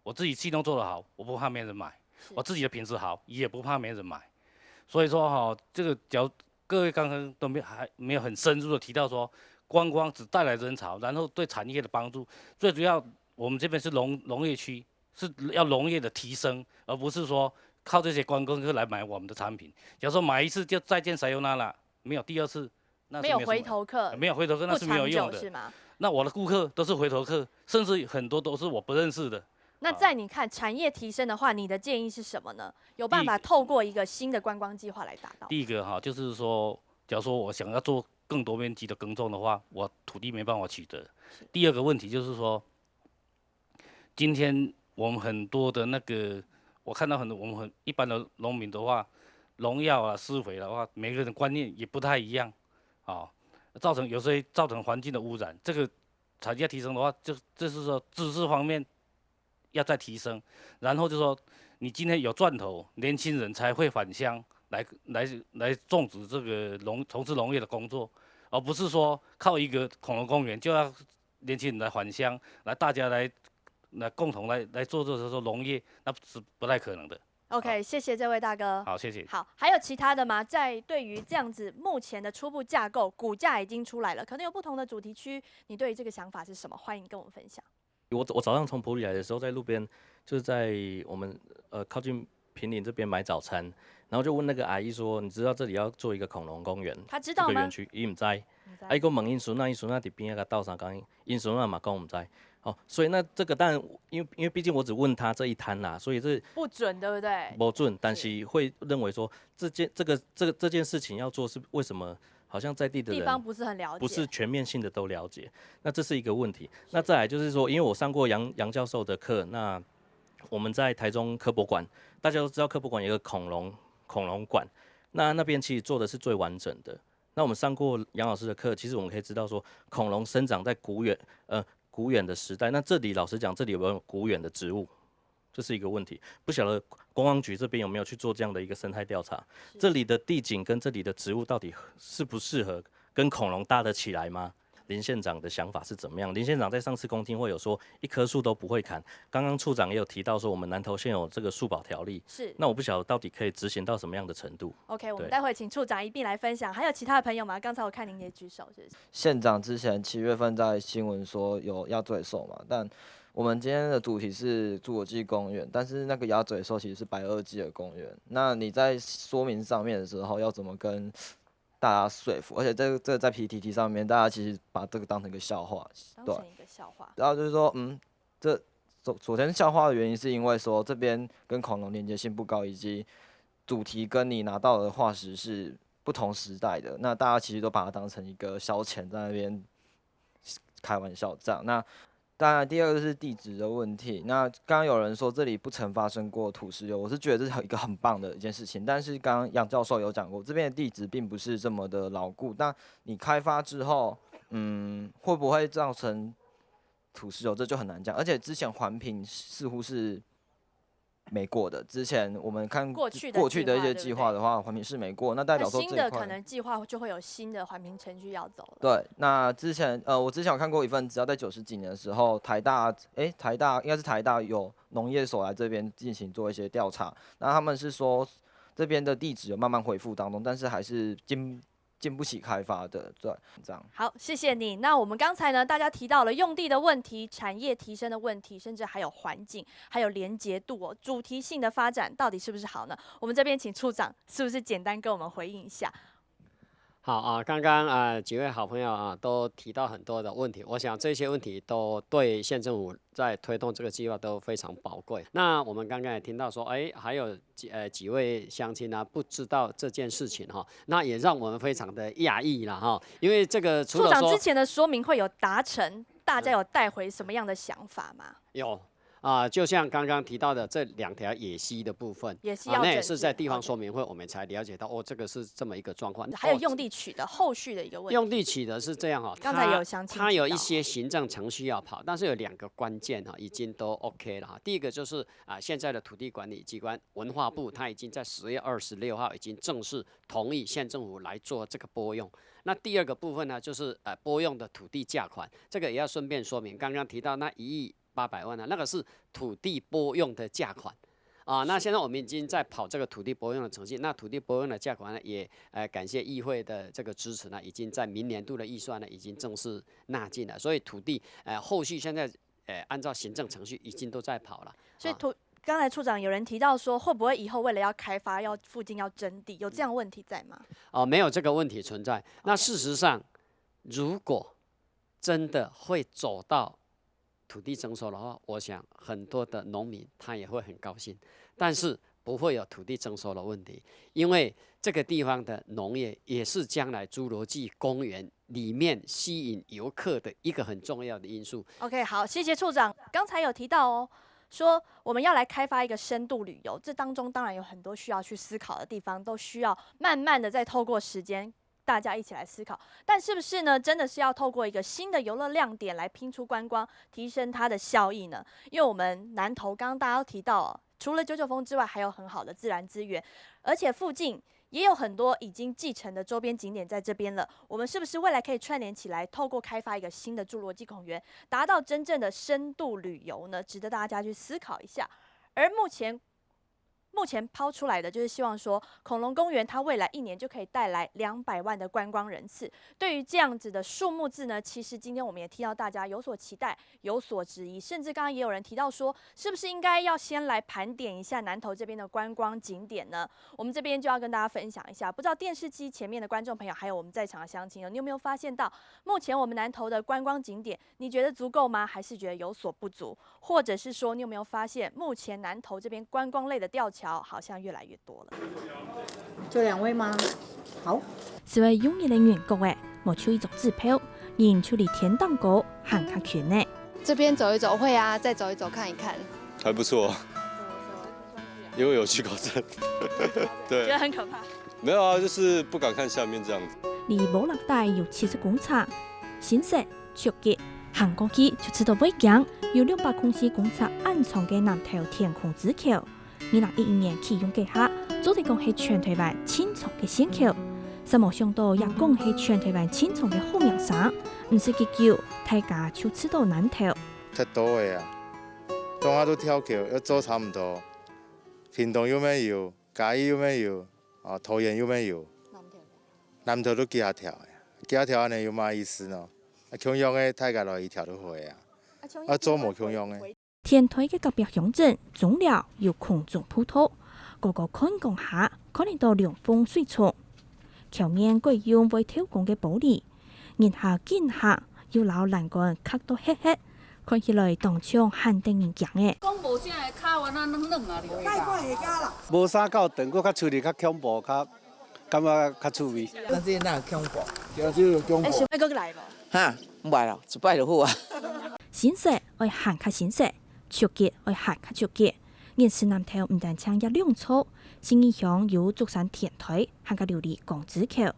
我自己系统做得好，我不怕没人买；我自己的品质好，也不怕没人买。所以说哈，这个各位刚刚都还没有很深入的提到说，观光只带来人潮，然后对产业的帮助，最主要我们这边是农业区，是要农业的提升，而不是说靠这些观光客来买我们的产品。假如说买一次就再见塞尤那拉，没有第二次，那没有回头客，没有回头客那是没有用的，是吗？那我的顾客都是回头客，甚至很多都是我不认识的。那在你看产业提升的话，你的建议是什么呢？有办法透过一个新的观光计划来达到？第一个哈，就是说，假如说我想要做更多面积的耕种的话，我土地没办法取得。第二个问题就是说，今天我们很多的我看到我们很一般的农民的话，农药啊、施肥的话，每个人观念也不太一样，有时候造成环境的污染。这个产业提升的话，就是说知识方面要再提升，然后就说你今天有赚头，年轻人才会返乡来种植这个从事农业的工作，而不是说靠一个恐龙公园就要年轻人来返乡，大家来共同来做农业，那是不太可能的。OK， 谢谢这位大哥。好，谢谢。好，还有其他的吗？在对于这样子目前的初步架构，骨架已经出来了，可能有不同的主题区，你对于这个想法是什么？欢迎跟我们分享。我早上从埔里来的时候，在路边就是在我们靠近坪林这边买早餐，然后就问那个阿姨说：“你知道这里要做一个恐龙公园？”她知道吗？这个园区，伊唔知。啊，伊讲问因孙仔，因孙仔伫边个斗相共，因孙仔嘛讲唔知。哦，所以那这个当然，因为毕竟我只问他这一摊啦，所以这不准，对不对？不准，但是会认为说这件事情要做是为什么？好像在地的人地方不是很了解，不是全面性的都了解，那这是一个问题。那再来就是说，因为我上过杨教授的课，那我们在台中科博馆，大家都知道科博馆有一个恐龙馆，那边其实做的是最完整的。那我们上过杨老师的课，其实我们可以知道说，恐龙生长在古远的时代。那这里老实讲，这里有没有古远的植物？这是一个问题，不晓得观光局这边有没有去做这样的一个生态调查？这里的地景跟这里的植物到底适不适合跟恐龙搭得起来吗？林县长的想法是怎么样？林县长在上次公听会有说，一棵树都不会砍。刚刚处长也有提到说，我们南投县有这个树保条例，是。那我不晓得到底可以执行到什么样的程度。OK， 我们待会请处长一并来分享。还有其他的朋友吗？刚才我看您也举手，是不是？县长之前7月份在新闻说有鸭嘴兽嘛，但我们今天的主题是侏罗纪公园，但是那个鸭嘴兽其实是白垩纪的公园。那你在说明上面的时候，要怎么跟大家说服？而且这个在 PTT 上面，大家其实把这个当成一个笑话，当成一个笑话。然后就是说，首先笑话的原因是因为说这边跟恐龙连接性不高，以及主题跟你拿到的化石是不同时代的。那大家其实都把它当成一个消遣，在那边开玩笑这样。那当然，第二个是地质的问题。那刚刚有人说这里不曾发生过土石流，我是觉得这是一个很棒的一件事情。但是刚刚杨教授有讲过，这边的地质并不是这么的牢固。那你开发之后，会不会造成土石流，这就很难讲。而且之前环评似乎是没过的。之前我们看过去的一些计划的话，环评是没过，那代表说这一块新的可能计划就会有新的环评程序要走了。对，那之前我之前有看过一份，只要在90几年的时候，台大应该是台大有农业所来这边进行做一些调查，那他们是说这边的地质有慢慢恢复当中，但是还是经不起开发的，对，这样。好，谢谢你。那我们刚才呢，大家提到了用地的问题、产业提升的问题，甚至还有环境，还有连结度哦，主题性的发展到底是不是好呢？我们这边请处长是不是简单跟我们回应一下？好啊，刚刚几位好朋友啊都提到很多的问题，我想这些问题都对县政府在推动这个计划都非常宝贵。那我们刚刚也听到说，还有几位乡亲啊不知道这件事情哈，那也让我们非常的讶异了哈，因为这个除了说处长之前的说明会有达成，大家有带回什么样的想法吗？有。就像刚刚提到的这2条野溪的部分，野溪要那也是在地方说明会我们才了解到，这个是这么一个状况。还有用地取得后续的一个问题。用地取得是这样刚才有乡亲它有一些行政程序要跑，但是有2个关键已经都 OK 了。第一个就是现在的土地管理机关文化部，它已经在10月26号已经正式同意县政府来做这个拨用。那第二个部分呢，就是拨用的土地价款，这个也要顺便说明。刚刚提到那1.8亿呢，那个是土地拨用的价款那现在我们已经在跑这个土地拨用的程序，那土地拨用的价款呢，也感谢议会的这个支持呢，已经在明年度的预算呢已经正式纳进了，所以土地后续现在按照行政程序已经都在跑了。所以刚才处长有人提到说，会不会以后为了要开发，附近要征地，有这样的问题在吗？没有这个问题存在。那事实上，如果真的会走到土地征收的话，我想很多的农民他也会很高兴，但是不会有土地征收的问题，因为这个地方的农业也是将来侏罗纪公园里面吸引游客的一个很重要的因素。OK， 好，谢谢处长。刚才有提到说我们要来开发一个深度旅游，这当中当然有很多需要去思考的地方，都需要慢慢的再透过时间。大家一起来思考，但是不是呢？真的是要透过一个新的游乐亮点来拼出观光，提升它的效益呢？因为我们南投刚刚大家都提到除了99峰之外，还有很好的自然资源，而且附近也有很多已经继承的周边景点在这边了。我们是不是未来可以串联起来，透过开发一个新的侏罗纪公园，达到真正的深度旅游呢？值得大家去思考一下。而目前目前抛出来的就是希望说，恐龙公园它未来1年就可以带来200万的观光人次。对于这样子的数目字呢，其实今天我们也听到大家有所期待，有所质疑，甚至刚刚也有人提到说，是不是应该要先来盘点一下南投这边的观光景点呢？我们这边就要跟大家分享一下，不知道电视机前面的观众朋友，还有我们在场的乡亲，你有没有发现到，目前我们南投的观光景点，你觉得足够吗？还是觉得有所不足？或者是说，你有没有发现，目前南投这边观光类的吊桥好像越来越多了？就2位吗？好。是为用业人员讲的，无出一种支票，人处理天荡高很较全呢。这边走一走会啊，再走一走看一看，还不错。因为有去考证，对，觉得很可怕。没有啊，就是不敢看下面这样子。离无落带有70工厂，新设、设计、行过去就知道尾行有600公司工厂安装嘅南投天空之橋。2011年启用嘅下，早地講係全台灣清楚嘅先橋，實冇想到也講係全台灣清楚嘅好名聲，唔是結局，大家就知道南投。太多嘅啊，東亞都跳橋，一周差唔多。屏東有咩有？嘉義有咩有？啊，桃園有咩有？南投都幾下跳嘅，幾下跳安尼有嘛意思呢？啊，強用嘅大家落去跳都會啊，啊，做冇強用嘅。天台嘅隔壁鄉鎮總了有空中鋪頭，個個看講下，可能到涼風水沖。橋面貴用為挑工嘅玻璃，然下見下要攞欄杆刻到黑黑。看起來當場很得人驚嘅。講無啥會卡完啊，軟啊，解過下家啦。無啥夠長，佫較處理較恐怖，較感覺較趣味。但是哪有恐怖？就是有恐怖。想要來無？哈，唔係啦，一擺就好啊。新設愛行較新設，設計愛行較設計。現時南投唔但搶一兩處，新義鄉有竹山天台，行較琉璃港子橋。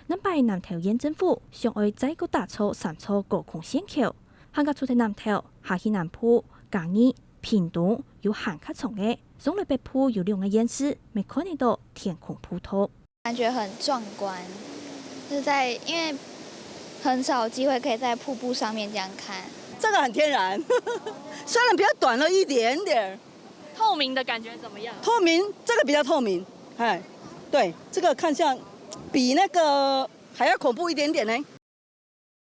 南擺南投縣政府想愛再個打造3處高空線橋。行較出喺南投，下去南埔、嘉義、屏東有行較長嘅，上來北埔有2個縣市，沒看得到天空鋪頭。感覺很壯觀，就是因為很少機會可以在瀑布上面這樣看。這個很天然，雖然比較短了一點點。透明的感覺怎麼樣？透明，這個比較透明，哎，對，這個看像比那個還要恐怖一點點呢。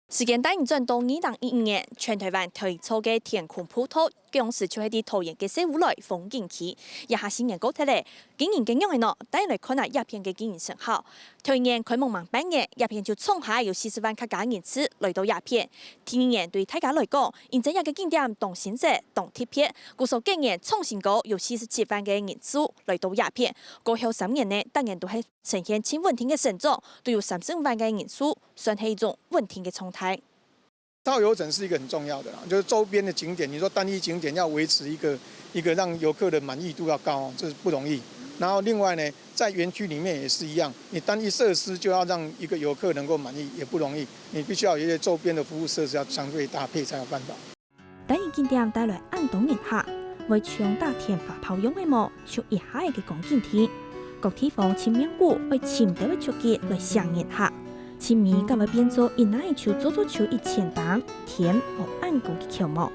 時間帶你轉到2015年，全台灣推出嘅天空鋪頭，當時就係啲桃園嘅西湖來風景區，一下新年高鐵咧，經營咁樣嘅喏，帶嚟看下一片嘅經營成效。去年開幕滿半年，一片就衝下有40萬客家人次來到一片。今年對大家來講，現在一個景點動新設、動特別，故數今年創新高有47萬嘅人數來到一片。過後3年呢，當然都係呈現輕穩定嘅成長，都有35萬嘅人數，算係一種穩定嘅狀態。導遊整是一個很重要的，就是周邊的景點，你說單一景點要維持一個讓遊客的滿意度要高，這是不容易。然後另外呢，在園區裡面也是一樣，你單一設施就要讓一個遊客能夠滿意，也不容易。你必須要有一些周邊的服務設施要相對搭配才有辦法。單一景點帶來安東人客，為搶打天花炮用嘅幕，像一下嘅講景天，各地方前面股為潛到嘅設計來搶人客。前面今日變做一那一處做出1000檔天和安高嘅橋幕。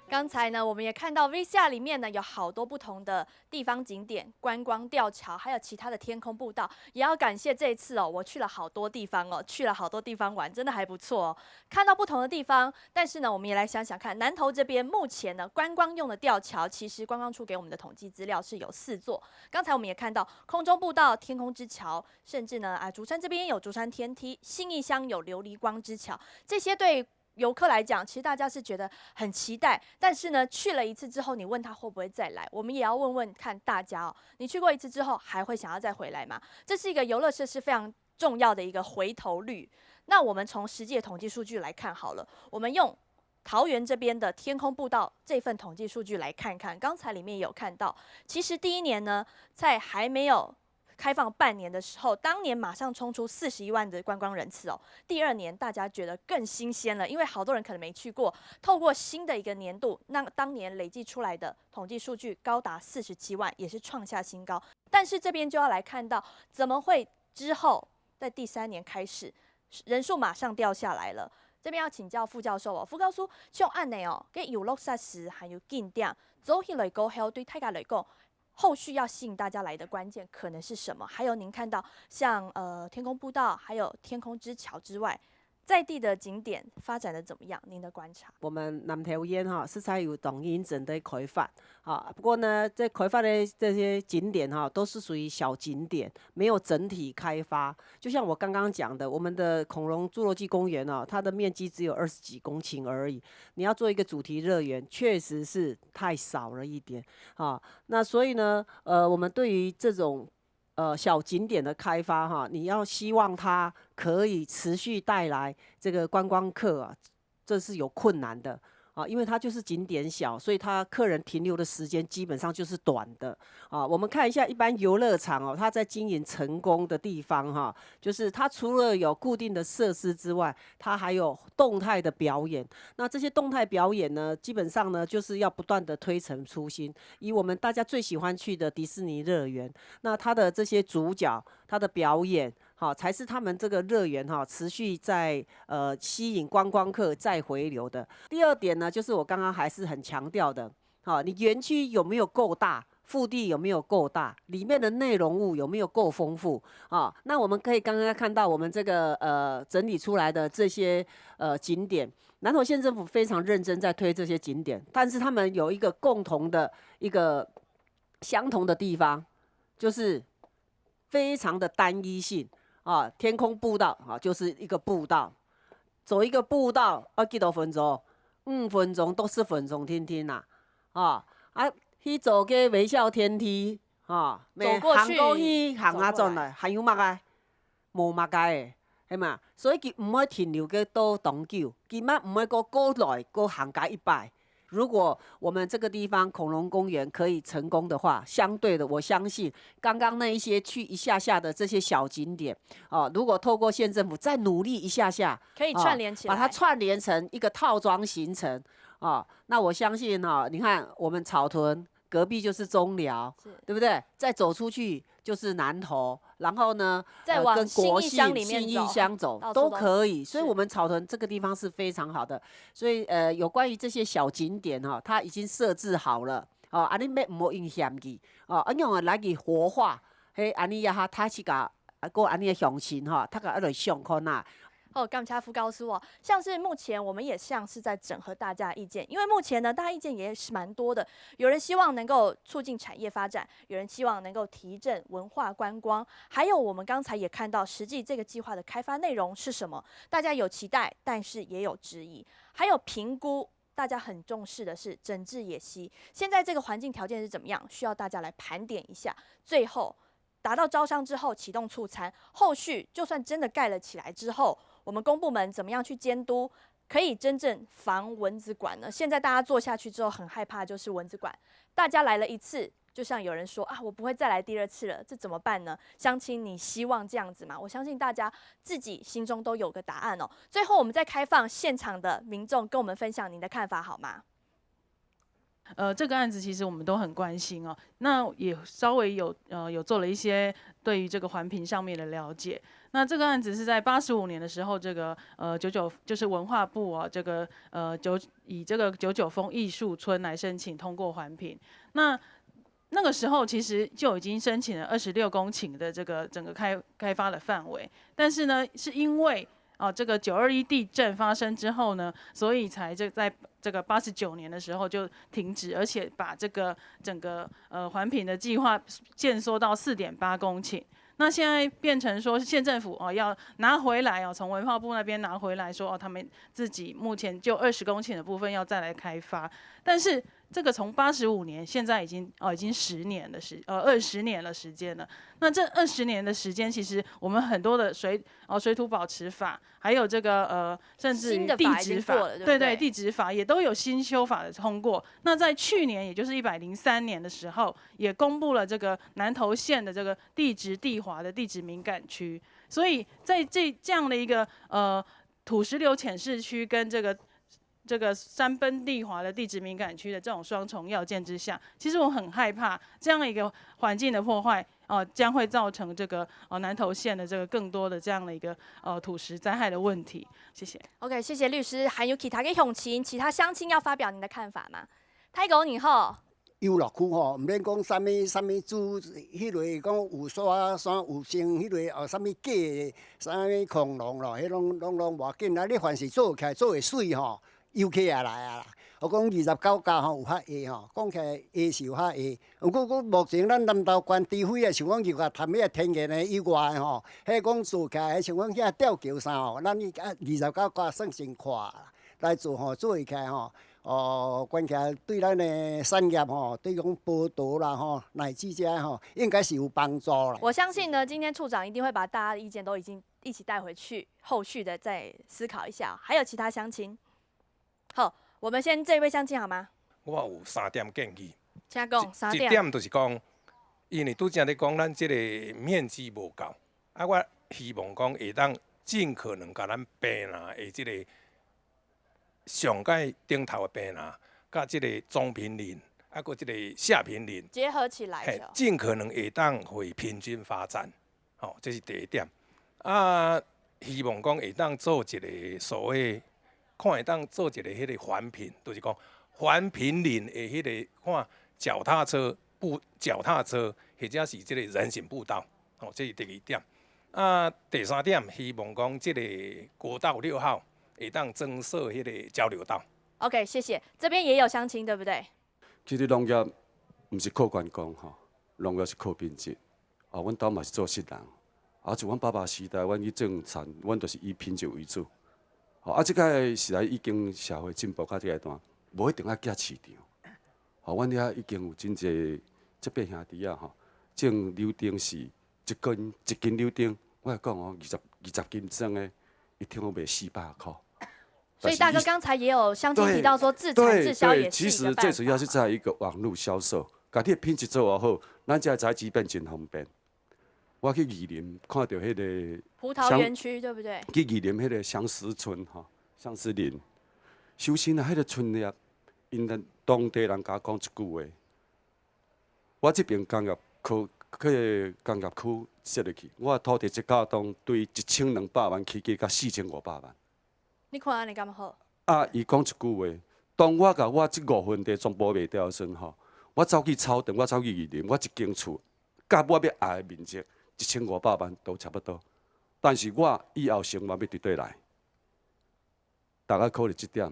剛才呢，我們也看到 VCR 裡面呢有好多不同的地方景點、觀光吊橋，還有其他的天空步道。也要感謝這一次哦，我去了好多地方哦，去了好多地方玩，真的還不錯哦。看到不同的地方，但是呢，我們也來想想看，南投這邊目前呢觀光用的吊橋，其實觀光處給我們的統計資料是有4座。剛才我們也看到空中步道、天空之橋，甚至呢竹山這邊有竹山天梯，信義鄉有琉璃光之橋，這些對遊客來講，其實大家是覺得很期待，但是呢，去了一次之後，你問他會不會再來？我們也要問問看大家哦，你去過一次之後，還會想要再回來嗎？這是一個遊樂設施非常重要的一個回頭率。那我們從實際的統計數據來看好了，我們用桃園這邊的天空步道這份統計數據來看看。剛才裡面有看到，其實第一年呢，在還沒有開放半年的時候，當年馬上衝出41萬的觀光人次哦。第2年大家覺得更新鮮了，因為好多人可能沒去過。透過新的一個年度，那當年累計出來的統計數據高達47萬，也是創下新高。但是這邊就要來看到，怎麼會之後在第3年開始人數馬上掉下來了？这边要请教副教授哦，副教授像按呢哦，给游乐设施还有景点，走起来讲，还有对大家来讲，后续要吸引大家来的关键可能是什么？还有您看到像天空步道，还有天空之桥之外，在地的景点发展的怎么样？您的观察？我们南投县是采有动因整的开发不过呢，这开发的这些景点都是属于小景点，没有整体开发。就像我刚刚讲的，我们的恐龙侏罗纪公园它的面积只有20几公顷而已，你要做一个主题乐园，确实是太少了一点那所以呢，我们对于这种小景点的开发你要希望它可以持续带来这个观光客这是有困难的因为它就是景点小，所以它客人停留的时间基本上就是短的我们看一下一般游乐场它在经营成功的地方就是它除了有固定的设施之外，它还有动态的表演。那这些动态表演呢，基本上呢就是要不断的推陈出新。以我们大家最喜欢去的迪士尼乐园，那它的这些主角，它的表演才是他们这个乐园持续在吸引观光客再回流的。第二点呢，就是我刚刚还是很强调的你园区有没有够大，腹地有没有够大，里面的内容物有没有够丰富那我们可以刚刚看到我们这个整理出来的这些景点，南投县政府非常认真在推这些景点，但是他们有一个共同的一个相同的地方，就是非常的单一性天空步道就是一个步道，走一个步道要几多分钟？5分钟到10分钟，听听去走个微笑天梯走过去行过去行转来，还有乜个？无乜个的，系嘛？所以佢唔可以停留喺多长久，佢乜唔可以过来过行街一摆。如果我们这个地方恐龙公园可以成功的话，相对的，我相信刚刚那一些去一下下的这些小景点如果透过县政府再努力一下下，可以串联起来，把它串联成一个套装行程那我相信你看我们草屯隔壁就是中寮，对不对？再走出去就是南投，然后呢，再往跟国信义乡里面信义乡走都可以。所以，我们草屯这个地方是非常好的。所以，有关于这些小景点它已经设置好了你咩唔好影响佢用来去活化，安尼呀他去个安尼的乡亲他个来上课那。感谢副教授像是目前我们也像是在整合大家的意见，因为目前呢，大家意见也是蛮多的。有人希望能够促进产业发展，有人希望能够提振文化观光，还有我们刚才也看到实际这个计划的开发内容是什么，大家有期待，但是也有质疑，还有评估。大家很重视的是整治野溪，现在这个环境条件是怎么样？需要大家来盘点一下。最后达到招商之后启动促参，后续就算真的盖了起来之后，我们公部门怎么样去监督，可以真正防蚊子馆呢？现在大家做下去之后很害怕，就是蚊子馆，大家来了一次，就像有人说我不会再来第2次了，这怎么办呢？乡亲，你希望这样子吗？我相信大家自己心中都有个答案最后，我们再开放现场的民众跟我们分享您的看法，好吗？这个案子其实我们都很关心那也稍微有做了一些对于这个环评上面的了解。那这个案子是在85年的时候，这个99就是文化部这个以这个99峰艺术村来申请通过环评。那个时候其实就已经申请了26公顷的这个整个开发的范围，但是呢，是因为这个921地震发生之后呢，所以才在这个89年的时候就停止，而且把这个整个环评的计划限缩到4.8公顷。那现在变成说县政府要拿回来从文化部那边拿回来说他们自己目前就20公顷的部分要再来开发，但是这个从85年现在已经10年的20年的时间了。那这20年的时间，其实我们很多的水土保持法，还有这个甚至于地质法，对地质法也都有新修法的通过。那在去年，也就是103年的时候，也公布了这个南投县的这个地质地滑的地质敏感区。所以在这样的一个土石流浅市区跟这个山崩地滑的地质敏感区的这种双重要件之下，其实我很害怕这样一个环境的破坏将会造成这个南投县的这个更多的这样的一个土石灾害的问题。谢谢。OK， 谢谢律师。还有其他的乡亲，其他乡亲要发表您的看法吗？泰狗你好。游乐区吼，毋免讲啥物猪，迄类讲有山有生迄类啥物假的，啥物恐龙咯，迄拢无要紧啊！你凡是做起来做会水吼，游客也来啊啦。我讲29家吼有较下吼，讲起来下是有较下。不过目前咱南投县除非啊，像讲游啊谈迄天然的以外吼，迄讲做起来像讲遐吊桥啥吼，咱29家算真快啦，来做吼做起来吼。关起来对咱的产业吼，对讲报道啦吼，乃至遮吼，应该是有帮助啦。我相信呢，今天处长一定会把大家的意见都已经一起带回去，后续的再思考一下。还有其他乡亲，好，我们先这位乡亲好吗？我有3点建议。请讲3点。一点就是讲，因为拄则咧讲咱即个面积无够，我希望讲会当尽可能甲咱平南的即个。上界顶头的平南，甲即个中平林，搁即个下平林结合起来，尽可能会当会平均发展，这是第一点。希望讲会当做一个所谓，看会当做一个迄个环评，就是讲环平林的迄个看脚踏车或者是即个人行步道，这是第二点。第3点，希望讲即个国道6号。会当增设迄个交流道。OK， 谢谢。这边也有乡亲，对不对？其实农业毋是靠观光吼，农业是靠品质。阮兜嘛是做食人，自阮爸爸时代，阮去种田，阮都是以品质为主。即个时代已经社会进步到这个段，无一定要寄市场。阮遐已经有真侪这边兄弟啊，种柳丁是一斤柳丁，我来讲20斤种的，一天都卖400块。所以大哥刚才也有乡亲提到说，自产自销也是一个办法。其实最主要是在一个网络销售，把你的品质做好，咱这材质变真方便。我去宜林看到迄个葡萄园区，对不对？去宜林迄个相思村相思林，首先啊，迄个村里，因当地人甲我讲一句话，我这边工业区设入去，我土地一价当对1200万起价到4500万。你看安尼敢好？伊讲一句话，当我甲我这5分地全部卖掉的时阵我走去草屯，我走去宜林，我一间厝，甲我要爱的面积1500万都差不多。但是我以后生活要伫对来，大家考虑这点。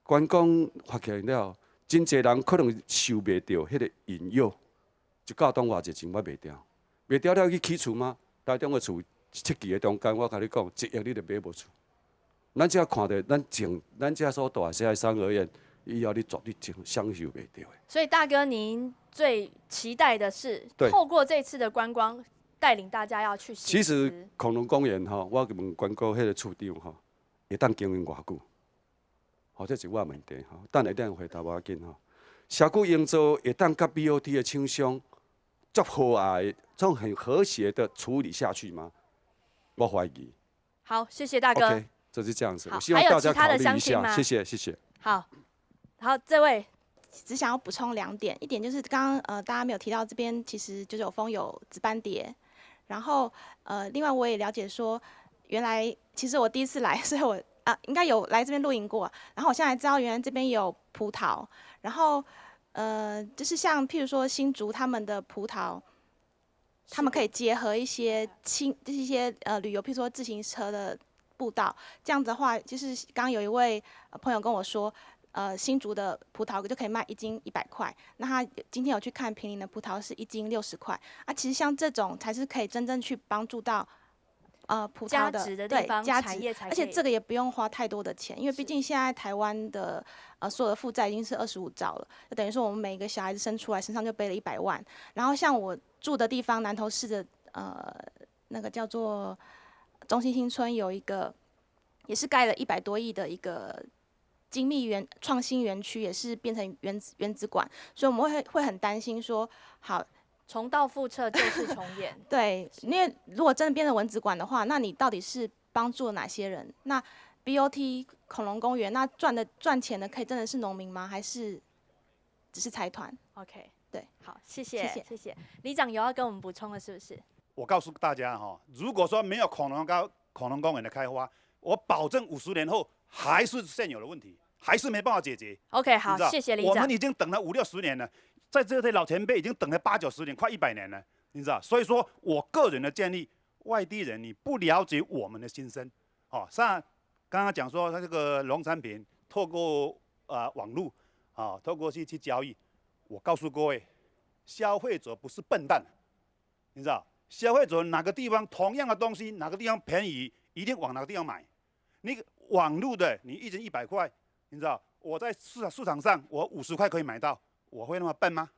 观光发起来了，真侪人可能受袂到迄个引诱，一价当偌济钱我卖掉，卖掉了去起厝吗？台中的厝7期的中间，我甲你讲，1亿你就买无厝。咱只看到咱只所大小的3合院，以后你绝对享受袂到的。所以大哥，您最期待的是透过这次的观光，带领大家要去。其实恐龙公园我问观光迄个处长会当经营偌久？这是我的问题等下等回答我要紧社区营造会当甲 BOT 的厂商足和谐、这种很和谐的处理下去吗？我怀疑。好，谢谢大哥。Okay, 就是这样子，我希望大家考虑一下，谢谢。好，这位只想要补充2点，一点就是刚刚大家没有提到，这边其实990峰有紫斑蝶，然后另外我也了解说，原来其实我第一次来，所以我应该有来这边露营过，然后我现在知道原来这边有葡萄，然后就是像譬如说新竹他们的葡萄。他们可以结合一些旅游，譬如说自行车的步道，这样子的话，就是刚刚有一位朋友跟我说，新竹的葡萄就可以卖1斤100块，那他今天有去看坪林的葡萄是1斤60块，其实像这种才是可以真正去帮助到葡萄的对价值，而且这个也不用花太多的钱，因为毕竟现在台湾的所有的负债已经是25兆了，就等于说我们每一个小孩子生出来身上就背了100万，然后像我住的地方南投市的那个叫做中心新村有一个，也是盖了100多亿的一个精密创新园区，也是变成原子馆，所以我们会很担心说，好。重蹈覆辙就是重演。对，因为如果真的变成蚊子馆的话，那你到底是帮助了哪些人？那 BOT 恐龙公园，那赚钱的可以真的是农民吗？还是只是财团 ？OK，对，好，谢谢，谢谢谢谢。里长有要跟我们补充的，是不是？我告诉大家哈，如果说没有恐龙公园的开发，我保证50年后还是现有的问题，还是没办法解决。 OK， 好，谢谢里长。我们已经等了50、60年了，在这些老前辈已经等了80、90年，快100年了，你知道？所以说我个人的建议，外地人你不了解我们的心声，哦，像刚刚讲说他这个农产品透过网络啊，透过去交易，我告诉各位，消费者不是笨蛋，你知道？消费者哪个地方同样的东西，哪个地方便宜，一定往哪个地方买。你网络的，你一斤100块，你知道？我在市场上，我50块可以买到，我会那么笨吗？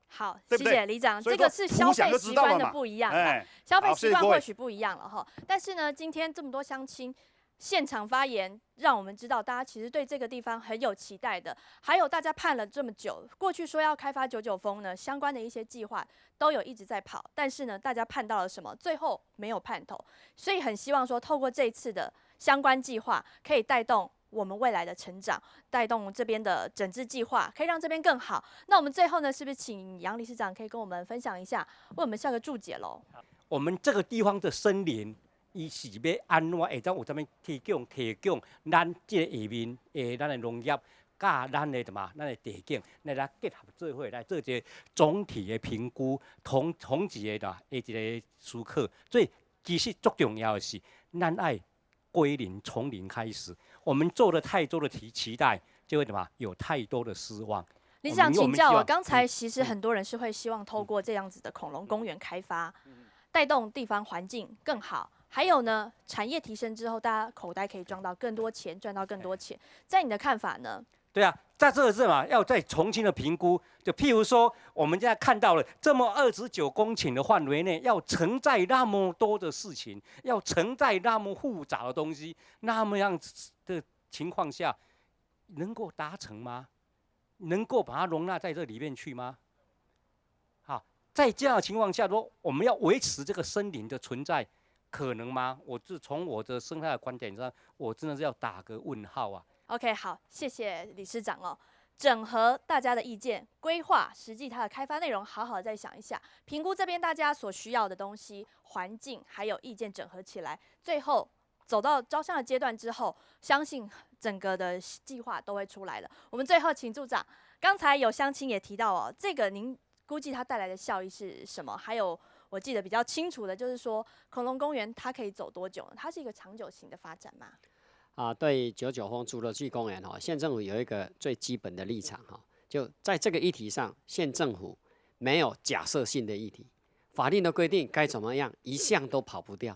好，对不对谢谢里长，这个是消费习惯的不一样啦，消费习惯或许不一样了哈。但是呢，今天这么多乡亲现场发言，让我们知道大家其实对这个地方很有期待的。还有大家盼了这么久，过去说要开发99峰呢，相关的一些计划都有一直在跑，但是呢，大家盼到了什么？最后没有盼头，所以很希望说，透过这一次的相关计划，可以带动我们未来的成长，带动这边的整治计划，可以让这边更好。那我们最后呢，是不是请杨理事长可以跟我们分享一下，为我们下个注解喽？我们这个地方的森林，伊是要安怎会当有啥物提供咱这个下面咱的农业，甲咱的什么，咱的地景，来结合做伙来做一个总体的评估，统一的一个思考。所以其实最重要的是，咱爱归零，从零开始。我们做了太多的期待，就会什么有太多的失望。理事长请教我，刚才其实很多人是会希望透过这样子的恐龙公园开发，带动地方环境更好。还有呢，产业提升之后，大家口袋可以赚到更多钱，赚到更多钱。在你的看法呢？对啊，在这个是嘛，要再重新的评估。就譬如说，我们现在看到了这么29公顷的范围内，要承载那么多的事情，要承载那么复杂的东西，那么样的情况下，能够达成吗？能够把它容纳在这里面去吗？好，在这样的情况下，说我们要维持这个森林的存在，可能吗？我是从我的生态的观点上，我真的是要打个问号啊。OK， 好，谢谢理事长哦。整合大家的意见，规划实际它的开发内容，好好的再想一下，评估这边大家所需要的东西、环境还有意见整合起来，最后走到招商的阶段之后，相信整个的计划都会出来了。我们最后请处长，刚才有乡亲也提到哦，这个您估计它带来的效益是什么？还有我记得比较清楚的就是说，恐龙公园它可以走多久呢？它是一个长久型的发展吗？对99峰侏罗纪公园县政府有一个最基本的立场就在这个议题上，县政府没有假设性的议题，法令的规定该怎么样，一项都跑不掉。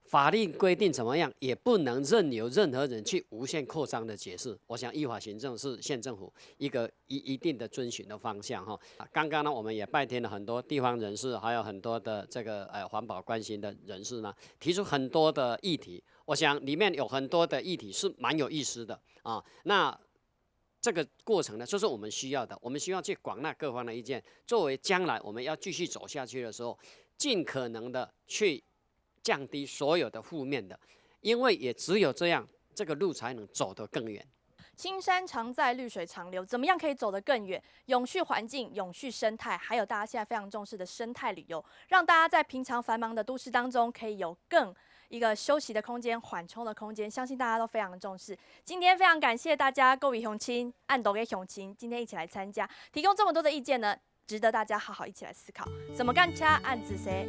法令规定怎么样，也不能任由任何人去无限扩张的解释。我想依法行政是县政府一定的遵循的方向刚刚呢，我们也拜添了很多地方人士，还有很多的这个环保关心的人士呢，提出很多的议题。我想里面有很多的议题是蛮有意思的那这个过程呢，就是我们需要的，我们需要去广纳各方的意见，作为将来我们要继续走下去的时候，尽可能的去降低所有的负面的，因为也只有这样，这个路才能走得更远。青山常在，绿水长流，怎么样可以走得更远？永续环境、永续生态，还有大家现在非常重视的生态旅游，让大家在平常繁忙的都市当中，可以有更一个休息的空间、缓冲的空间，相信大家都非常重视。今天非常感谢大家各位乡亲、按斗给乡亲，今天一起来参加，提供这么多的意见呢，值得大家好好一起来思考。怎么干掐按子谁？